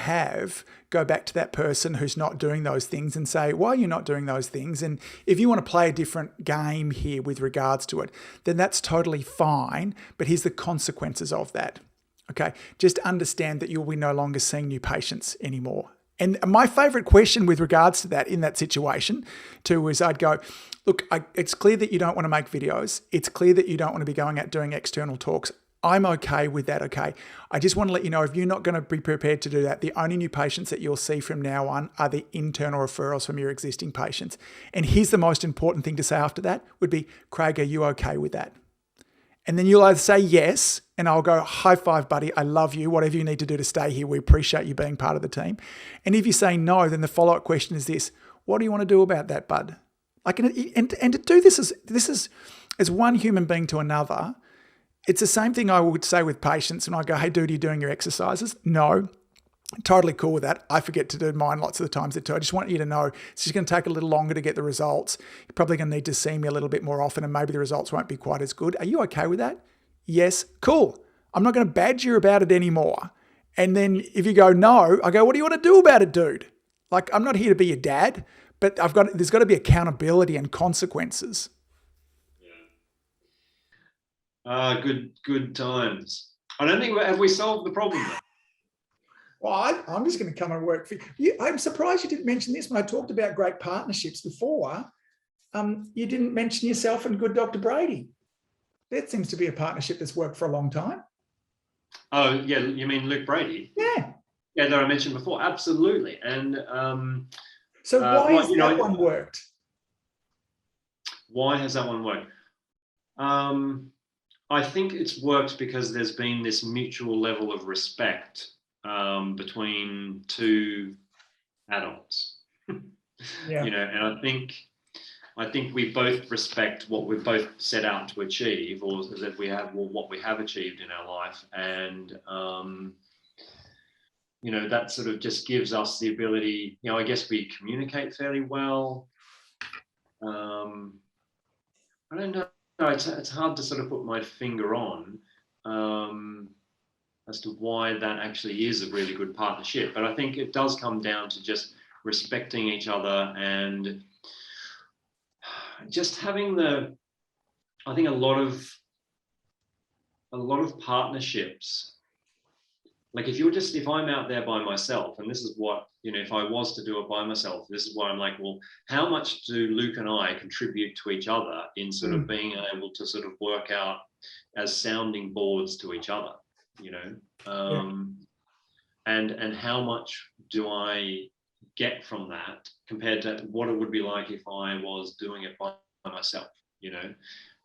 S1: go back to that person who's not doing those things and say, why are you not doing those things? And if you want to play a different game here with regards to it, then that's totally fine. But here's the consequences of that. Okay, just understand that you'll be no longer seeing new patients anymore. And my favorite question with regards to that in that situation too is I'd go, look, it's clear that you don't want to make videos. It's clear that you don't want to be going out doing external talks. I'm okay with that, okay? I just want to let you know if you're not going to be prepared to do that, the only new patients that you'll see from now on are the internal referrals from your existing patients. And here's the most important thing to say after that would be, Craig, are you okay with that? And then you'll either say yes, and I'll go, high five, buddy, I love you, whatever you need to do to stay here, we appreciate you being part of the team. And if you say no, then the follow-up question is this, what do you want to do about that, bud? Like, and to do this is as one human being to another, it's the same thing I would say with patients when I go, hey, dude, are you doing your exercises? No. Totally cool with that. I forget to do mine lots of the times too. I just want you to know it's just going to take a little longer to get the results. You're probably going to need to see me a little bit more often and maybe the results won't be quite as good. Are you okay with that? Yes. Cool. I'm not going to badge you about it anymore. And then if you go, no, I go, what do you want to do about it, dude? Like, I'm not here to be your dad, but there's got to be accountability and consequences.
S3: Yeah. Good times. I don't think have we solved the problem though?
S1: Well, I'm just going to come and work for you. I'm surprised you didn't mention this when I talked about great partnerships before. You didn't mention yourself and good Dr. Brady. That seems to be a partnership that's worked for a long time.
S3: Oh, yeah. You mean Luke Brady?
S1: Yeah.
S3: Yeah, that I mentioned before. Absolutely. And
S1: so why has that one worked?
S3: Why has that one worked? I think it's worked because there's been this mutual level of respect between two adults.
S1: Yeah.
S3: And I think we both respect what we've both set out to achieve, or that we have what we have achieved in our life, and that sort of just gives us the ability. I guess we communicate fairly well. I don't know. It's hard to sort of put my finger on as to why that actually is a really good partnership, but I think it does come down to just respecting each other and just having I think a lot of partnerships, like if I'm out there by myself, and this is what, if I was to do it by myself, this is why I'm like, well, how much do Luke and I contribute to each other in sort of being able to sort of work out as sounding boards to each other, and how much do I get from that compared to what it would be like if I was doing it by myself,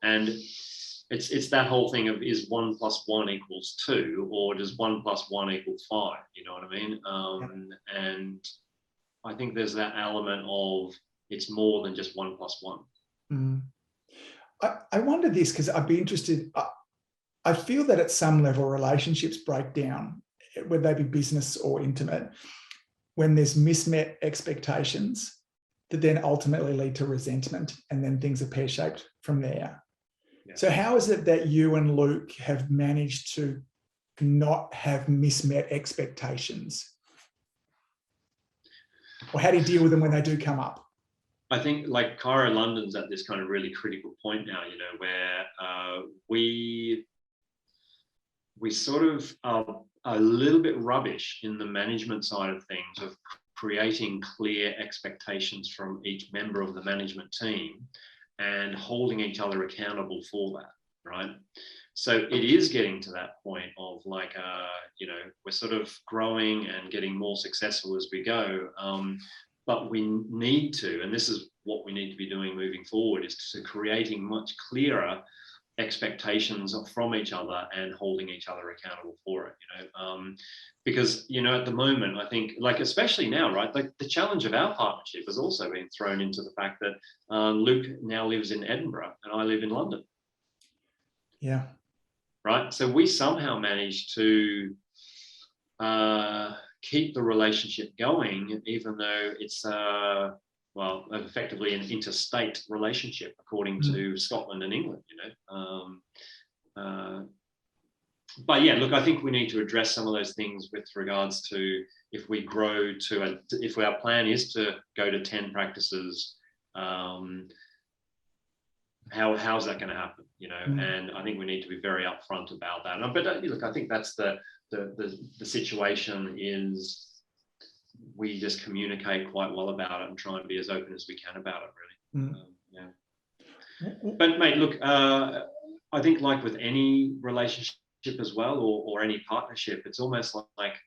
S3: and it's that whole thing of, is 1 + 1 = 2, or does 1 + 1 = 5? You know what I mean? And I think there's that element of it's more than just 1 + 1.
S1: Mm. I wonder this because I'd be interested. I feel that at some level relationships break down, whether they be business or intimate, when there's mismet expectations that then ultimately lead to resentment, and then things are pear-shaped from there. Yeah. So how is it that you and Luke have managed to not have mismet expectations? Or how do you deal with them when they do come up?
S3: I think like Chiro London's at this kind of really critical point now, where we sort of are a little bit rubbish in the management side of things, of creating clear expectations from each member of the management team and holding each other accountable for that, right? So it is getting to that point of like, we're sort of growing and getting more successful as we go, but we need to, and this is what we need to be doing moving forward, is to creating much clearer expectations from each other and holding each other accountable for it, because at the moment, I think, like, especially now, right, like the challenge of our partnership has also been thrown into the fact that Luke now lives in Edinburgh and I live in London.
S1: Yeah.
S3: Right. So we somehow managed to keep the relationship going, even though it's effectively an interstate relationship according to Scotland and England, but yeah, look, I think we need to address some of those things with regards to if we grow to if our plan is to go to 10 practices, how's that going to happen, and I think we need to be very upfront about that. But look, I think that's the situation is we just communicate quite well about it and try and be as open as we can about it, really. But mate, look, I think like with any relationship as well, or any partnership, it's almost like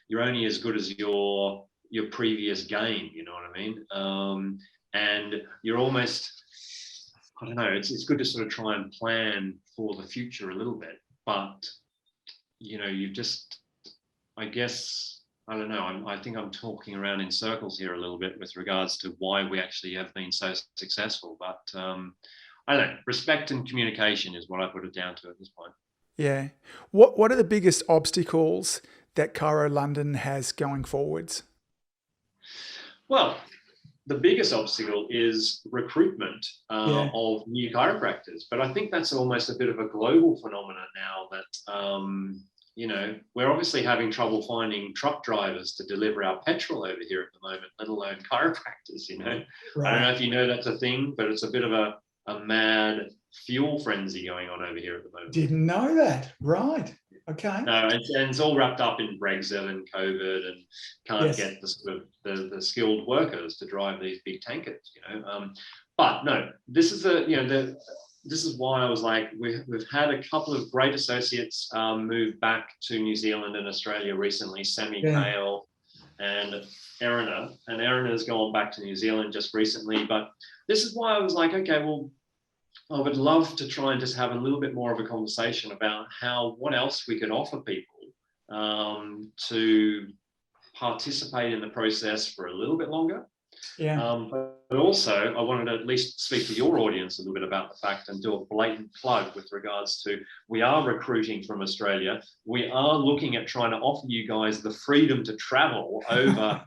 S3: you're only as good as your previous game, you know what I mean? And you're almost, I don't know, it's good to sort of try and plan for the future a little bit, but you've just, I guess, I don't know, I think I'm talking around in circles here a little bit with regards to why we actually have been so successful, but I don't know, respect and communication is what I put it down to at this point.
S1: Yeah. What are the biggest obstacles that Chiro London has going forwards?
S3: Well, the biggest obstacle is recruitment of new chiropractors. But I think that's almost a bit of a global phenomenon now that we're obviously having trouble finding truck drivers to deliver our petrol over here at the moment, let alone chiropractors,
S1: Right.
S3: I don't know if you know that's a thing, but it's a bit of a mad fuel frenzy going on over here at the moment.
S1: Didn't know that. Right. Okay.
S3: No, and it's all wrapped up in Brexit and COVID, and can't get the sort of the skilled workers to drive these big tankers, But no, this is this is why I was like, we've had a couple of great associates move back to New Zealand and Australia recently, Sammy Kale and Erina. And Erina's gone back to New Zealand just recently. But this is why I was like, okay, well, I would love to try and just have a little bit more of a conversation about what else we could offer people to participate in the process for a little bit longer.
S1: Yeah.
S3: But also, I wanted to at least speak to your audience a little bit about the fact and do a blatant plug with regards to, we are recruiting from Australia. We are looking at trying to offer you guys the freedom to travel over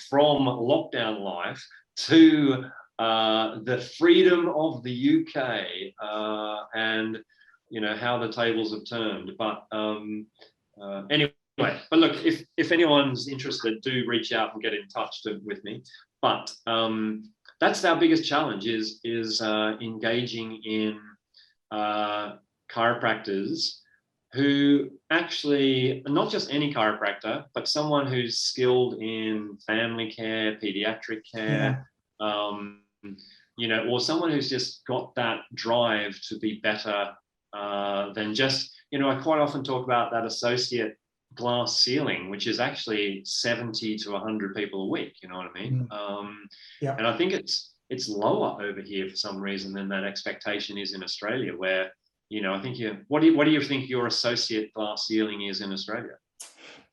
S3: from lockdown life to the freedom of the UK, and how the tables have turned. But anyway, but look, if anyone's interested, do reach out and get in touch with me. But that's our biggest challenge is engaging in chiropractors who actually, not just any chiropractor, but someone who's skilled in family care, pediatric care, or someone who's just got that drive to be better than just, I quite often talk about that associate glass ceiling, which is actually 70 to 100 people a week, you know what I mean? And I think it's lower over here for some reason than that expectation is in Australia, where, I think what do you think your associate glass ceiling is in Australia?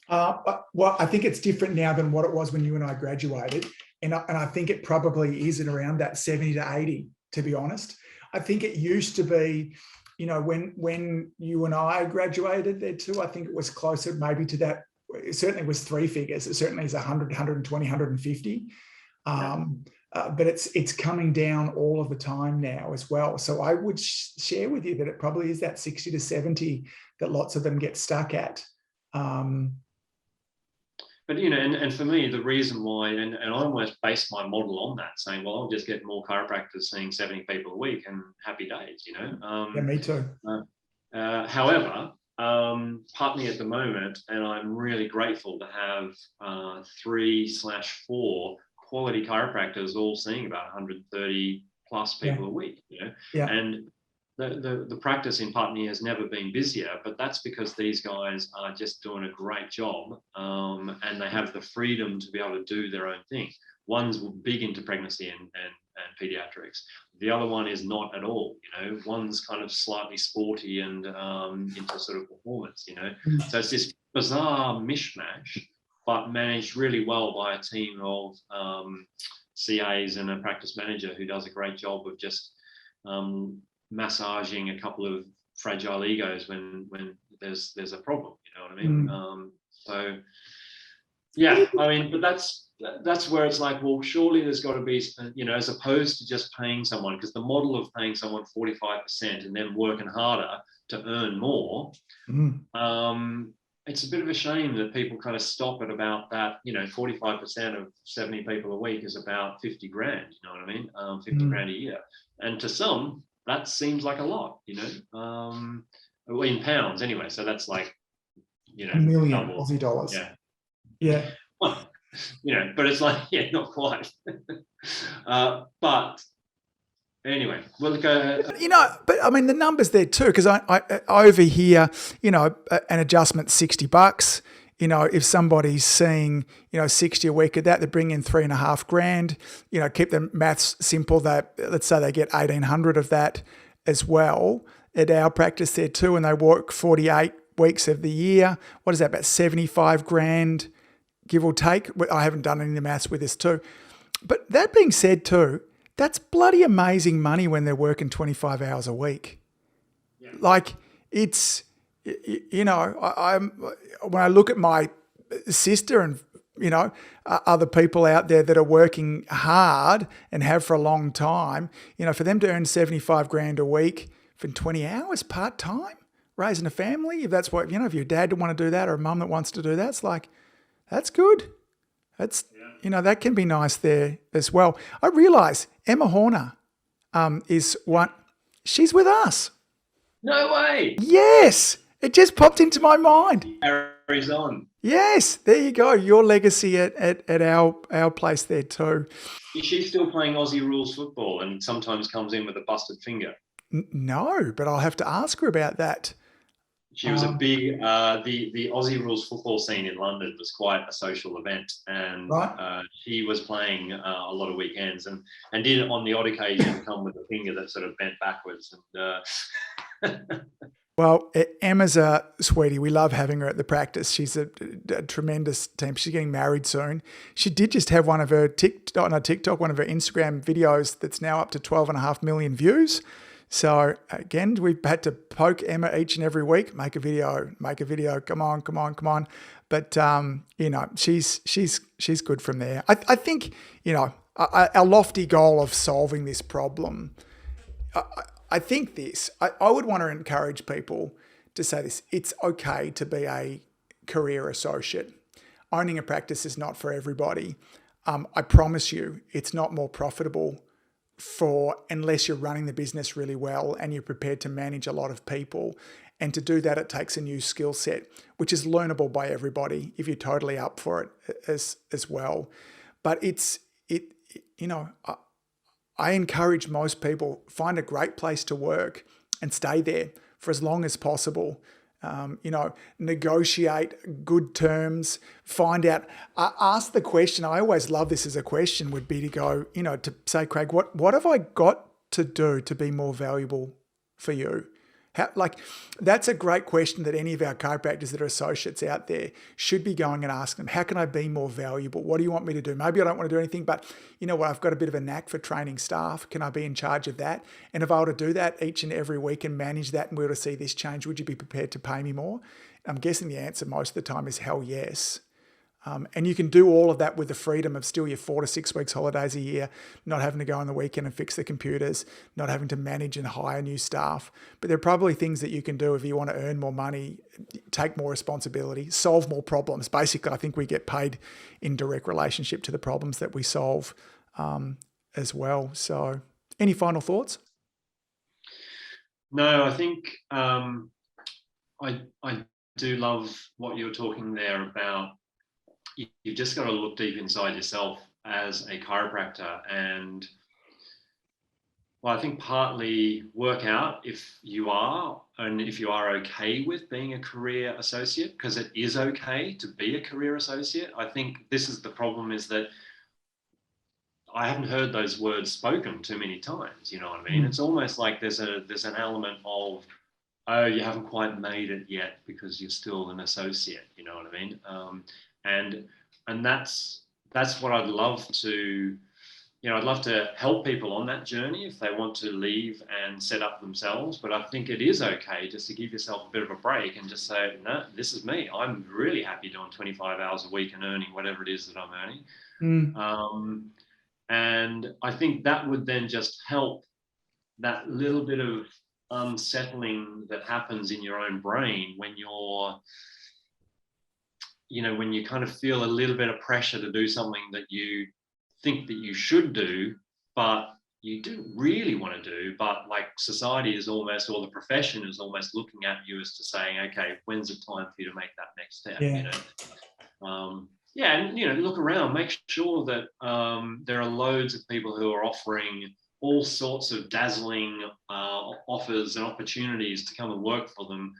S1: Well, I think it's different now than what it was when you and I graduated. And I think it probably is at around that 70 to 80, to be honest. I think it used to be, when you and I graduated there too, I think it was closer maybe to that. It certainly was three figures. It certainly is 100, 120, 150. But it's coming down all of the time now as well. So I would share with you that it probably is that 60 to 70 that lots of them get stuck at.
S3: But, and for me, the reason why, and I almost base my model on that, saying, well, I'll just get more chiropractors seeing 70 people a week and happy days,
S1: Yeah, me too.
S3: However, partly at the moment, and I'm really grateful to have 3/4 quality chiropractors all seeing about 130 plus people a week, and the practice in Putney has never been busier, but that's because these guys are just doing a great job, and they have the freedom to be able to do their own thing. One's big into pregnancy and pediatrics. The other one is not at all, One's kind of slightly sporty and into sort of performance, So it's this bizarre mishmash, but managed really well by a team of CAs and a practice manager who does a great job of just massaging a couple of fragile egos when there's a problem, you know what I mean? So yeah, I mean, but that's where it's like, well, surely there's got to be, as opposed to just paying someone, because the model of paying someone 45% and then working harder to earn more, it's a bit of a shame that people kind of stop at about that, 45% of 70 people a week is about 50 grand, you know what I mean? 50 grand a year. And to some, that seems like a lot, well, in pounds anyway. So that's like,
S1: $1 million Aussie dollars. Yeah.
S3: Well, but it's like, not quite. But anyway, we'll go.
S1: But I mean, the numbers there too, because I over here, an adjustment $60. If somebody's seeing, 60 a week at that, they bring in $3.5 grand, keep the maths simple, that let's say they get 1,800 of that as well at our practice there too. And they work 48 weeks of the year. What is that? About 75 grand, give or take. I haven't done any of the maths with this too. But that being said too, that's bloody amazing money when they're working 25 hours a week. Yeah. Like it's, when I look at my sister and, other people out there that are working hard and have for a long time, for them to earn 75 grand a week for 20 hours part-time, raising a family, if that's what, if your dad want to do that or a mum that wants to do that, it's like, that's good. That's, that can be nice there as well. I realize Emma Horner is one, she's with us.
S3: No way.
S1: Yes. It just popped into my mind.
S3: Carries on.
S1: Yes, there you go. Your legacy at our place there too.
S3: Is she still playing Aussie rules football and sometimes comes in with a busted finger?
S1: No, but I'll have to ask her about that.
S3: She was a big, the Aussie rules football scene in London was quite a social event, and she was playing a lot of weekends and did on the odd occasion come with a finger that sort of bent backwards. And
S1: Well, Emma's a sweetie. We love having her at the practice. She's a tremendous team. She's getting married soon. She did just have one of her one of her Instagram videos that's now up to 12.5 million views. So again, we've had to poke Emma each and every week, make a video. Come on. But she's good from there. I think, our lofty goal of solving this problem, I think I would want to encourage people to say this: it's okay to be a career associate. Owning a practice is not for everybody. I promise you, it's not more profitable unless you're running the business really well and you're prepared to manage a lot of people. And to do that, it takes a new skill set, which is learnable by everybody if you're totally up for it as well. But I encourage most people, find a great place to work and stay there for as long as possible. Negotiate good terms, find out, ask the question. I always love this as a question would be to go, to say, Craig, what have I got to do to be more valuable for you? That's a great question that any of our chiropractors that are associates out there should be going and asking them. How can I be more valuable? What do you want me to do? Maybe I don't want to do anything, but you know what? I've got a bit of a knack for training staff. Can I be in charge of that? And if I were to do that each and every week and manage that and we were to see this change, would you be prepared to pay me more? I'm guessing the answer most of the time is hell yes. And you can do all of that with the freedom of still your 4 to 6 weeks holidays a year, not having to go on the weekend and fix the computers, not having to manage and hire new staff. But there are probably things that you can do if you want to earn more money, take more responsibility, solve more problems. Basically, I think we get paid in direct relationship to the problems that we solve as well. So any final thoughts?
S3: No, I think I do love what you're talking there about. You've just got to look deep inside yourself as a chiropractor and, well, I think partly work out if you are okay with being a career associate, because it is okay to be a career associate. I think this is the problem, is that I haven't heard those words spoken too many times, you know what I mean? It's almost like there's an element of, oh, you haven't quite made it yet because you're still an associate, you know what I mean? And that's what I'd love to, I'd love to help people on that journey if they want to leave and set up themselves. But I think it is okay just to give yourself a bit of a break and just say, no, this is me. I'm really happy doing 25 hours a week and earning whatever it is that I'm earning. And I think that would then just help that little bit of unsettling that happens in your own brain when when you kind of feel a little bit of pressure to do something that you think that you should do, but you do really want to do, but like society is almost, or the profession is almost looking at you as to saying, okay, when's the time for you to make that next step? And look around, make sure that there are loads of people who are offering all sorts of dazzling offers and opportunities to come and work for them.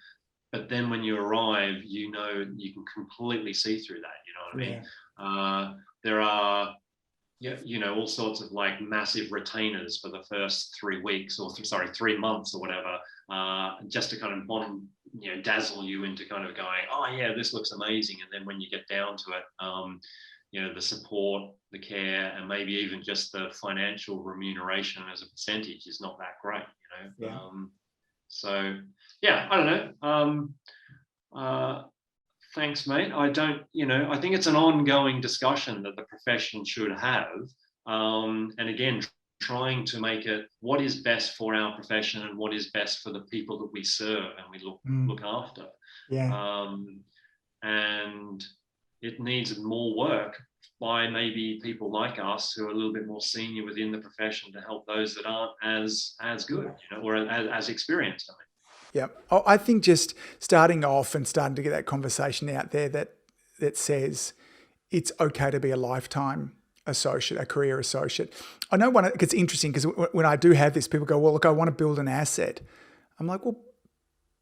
S3: But then when you arrive, you can completely see through that, you know what I mean? There are, all sorts of like massive retainers for the first 3 weeks 3 months or whatever, just to kind of dazzle you into kind of going, oh yeah, this looks amazing. And then when you get down to it, the support, the care, and maybe even just the financial remuneration as a percentage is not that great, So yeah, I don't know. Thanks, mate. I think it's an ongoing discussion that the profession should have. And again, trying to make it what is best for our profession and what is best for the people that we serve and we look after.
S1: Yeah.
S3: And it needs more work by maybe people like us who are a little bit more senior within the profession to help those that aren't as good, or as experienced.
S1: Yeah. Oh, I think just starting off and starting to get that conversation out there that says it's okay to be a lifetime associate, a career associate. I know it's interesting because when I do have this, people go, well, look, I want to build an asset. I'm like, well,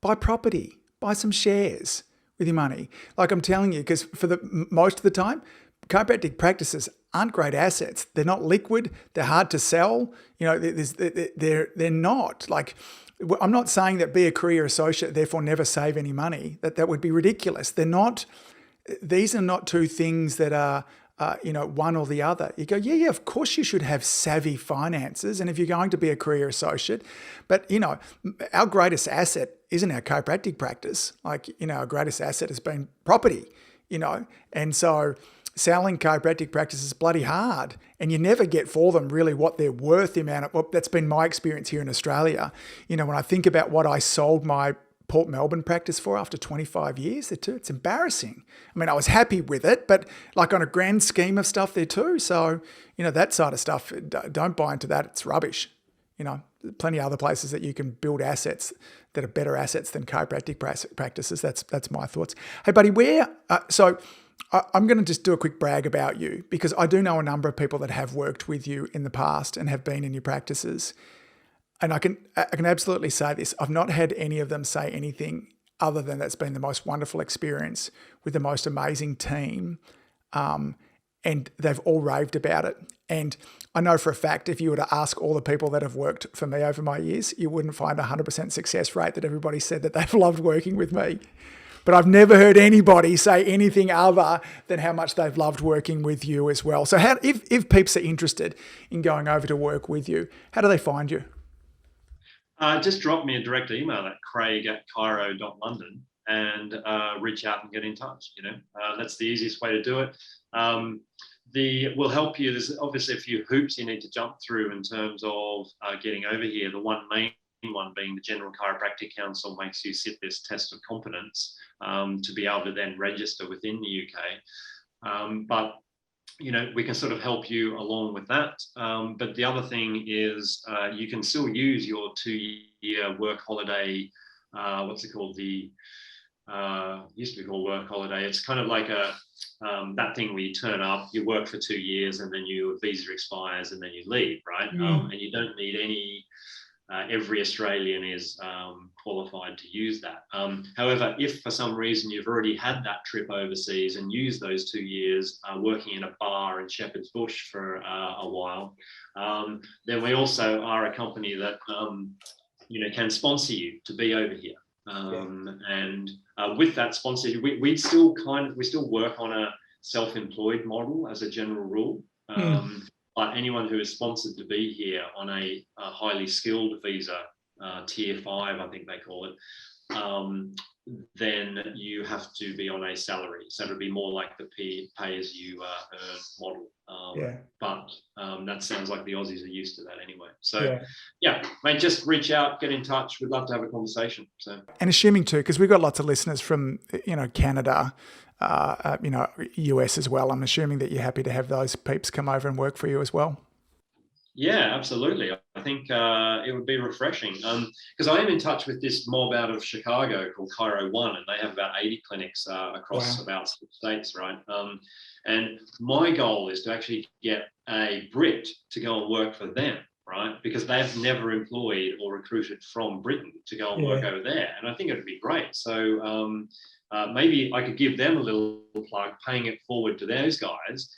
S1: buy property, buy some shares with your money. Like I'm telling you, because for the most of the time, chiropractic practices aren't great assets. They're not liquid. They're hard to sell. They're not. Like, I'm not saying that be a career associate, therefore never save any money. That would be ridiculous. They're not. These are not two things that are, one or the other. You go, yeah, of course you should have savvy finances. And if you're going to be a career associate, but, our greatest asset isn't our chiropractic practice. Like, our greatest asset has been property, and so selling chiropractic practice is bloody hard, and you never get for them really what they're worth. That's been my experience here in Australia. When I think about what I sold my Port Melbourne practice for after 25 years, it's embarrassing. I mean, I was happy with it, but like on a grand scheme of stuff there too. So, that side of stuff, don't buy into that. It's rubbish. Plenty of other places that you can build assets that are better assets than chiropractic practices. That's my thoughts. Hey, buddy, I'm going to just do a quick brag about you because I do know a number of people that have worked with you in the past and have been in your practices. And I can absolutely say this. I've not had any of them say anything other than that's been the most wonderful experience with the most amazing team. And they've all raved about it. And I know for a fact, if you were to ask all the people that have worked for me over my years, you wouldn't find a 100% success rate that everybody said that they've loved working with me. But I've never heard anybody say anything other than how much they've loved working with you as well. So if peeps are interested in going over to work with you, how do they find you?
S3: Just drop me a direct email at craig@chiro.london and reach out and get in touch. That's the easiest way to do it. We'll help you. There's obviously a few hoops you need to jump through in terms of getting over here. The main one being the General Chiropractic Council makes you sit this test of competence to be able to then register within the UK. But we can sort of help you along with that. But the other thing is you can still use your 2-year work holiday. What's it called? Used to be called work holiday. It's kind of like that thing where you turn up, you work for 2 years, and then your visa expires, and then you leave, right? And you don't need any. Every Australian is qualified to use that. However, if for some reason you've already had that trip overseas and used those 2 years working in a bar in Shepherd's Bush for a while, then we also are a company that can sponsor you to be over here. And with that sponsorship, we still work on a self-employed model as a general rule. But anyone who is sponsored to be here on a highly skilled visa, tier 5, I think they call it, then you have to be on a salary. So it'll be more like the pay as you earn model. But that sounds like the Aussies are used to that anyway. So mate, just reach out, get in touch. We'd love to have a conversation. So, and
S1: assuming too, because we've got lots of listeners from Canada, US as well. I'm assuming that you're happy to have those peeps come over and work for you as well.
S3: Yeah, absolutely. I think it would be refreshing because I am in touch with this mob out of Chicago called Chiro One, and they have about 80 clinics across about 6 states, right? And my goal is to actually get a Brit to go and work for them, right? Because they've never employed or recruited from Britain to go and work over there. And I think it would be great. So maybe I could give them a little plug, paying it forward to those guys.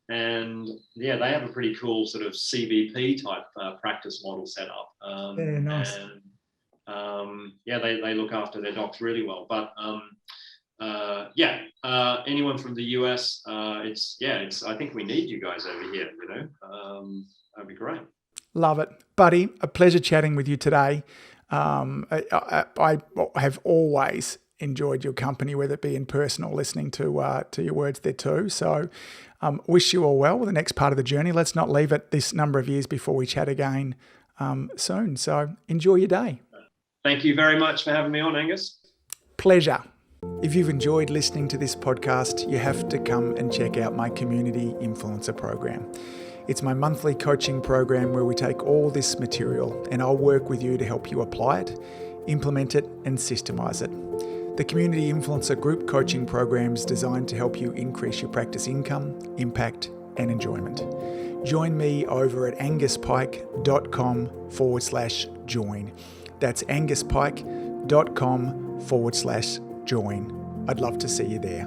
S3: And they have a pretty cool sort of CBP type practice model set up.
S1: Very nice.
S3: And they look after their docs really well. But anyone from the US, I think we need you guys over here. That'd be great.
S1: Love it, buddy. A pleasure chatting with you today. I have always enjoyed your company, whether it be in person or listening to your words there too. So wish you all well with the next part of the journey. Let's not leave it this number of years before we chat again soon. So enjoy your day.
S3: Thank you very much for having me on, Angus.
S1: Pleasure. If you've enjoyed listening to this podcast, you have to come and check out my Community Influencer Program. It's my monthly coaching program where we take all this material and I'll work with you to help you apply it, implement it, and systemize it. The Community Influencer Group Coaching Program is designed to help you increase your practice income, impact, and enjoyment. Join me over at anguspyke.com/join. That's anguspyke.com/join. I'd love to see you there.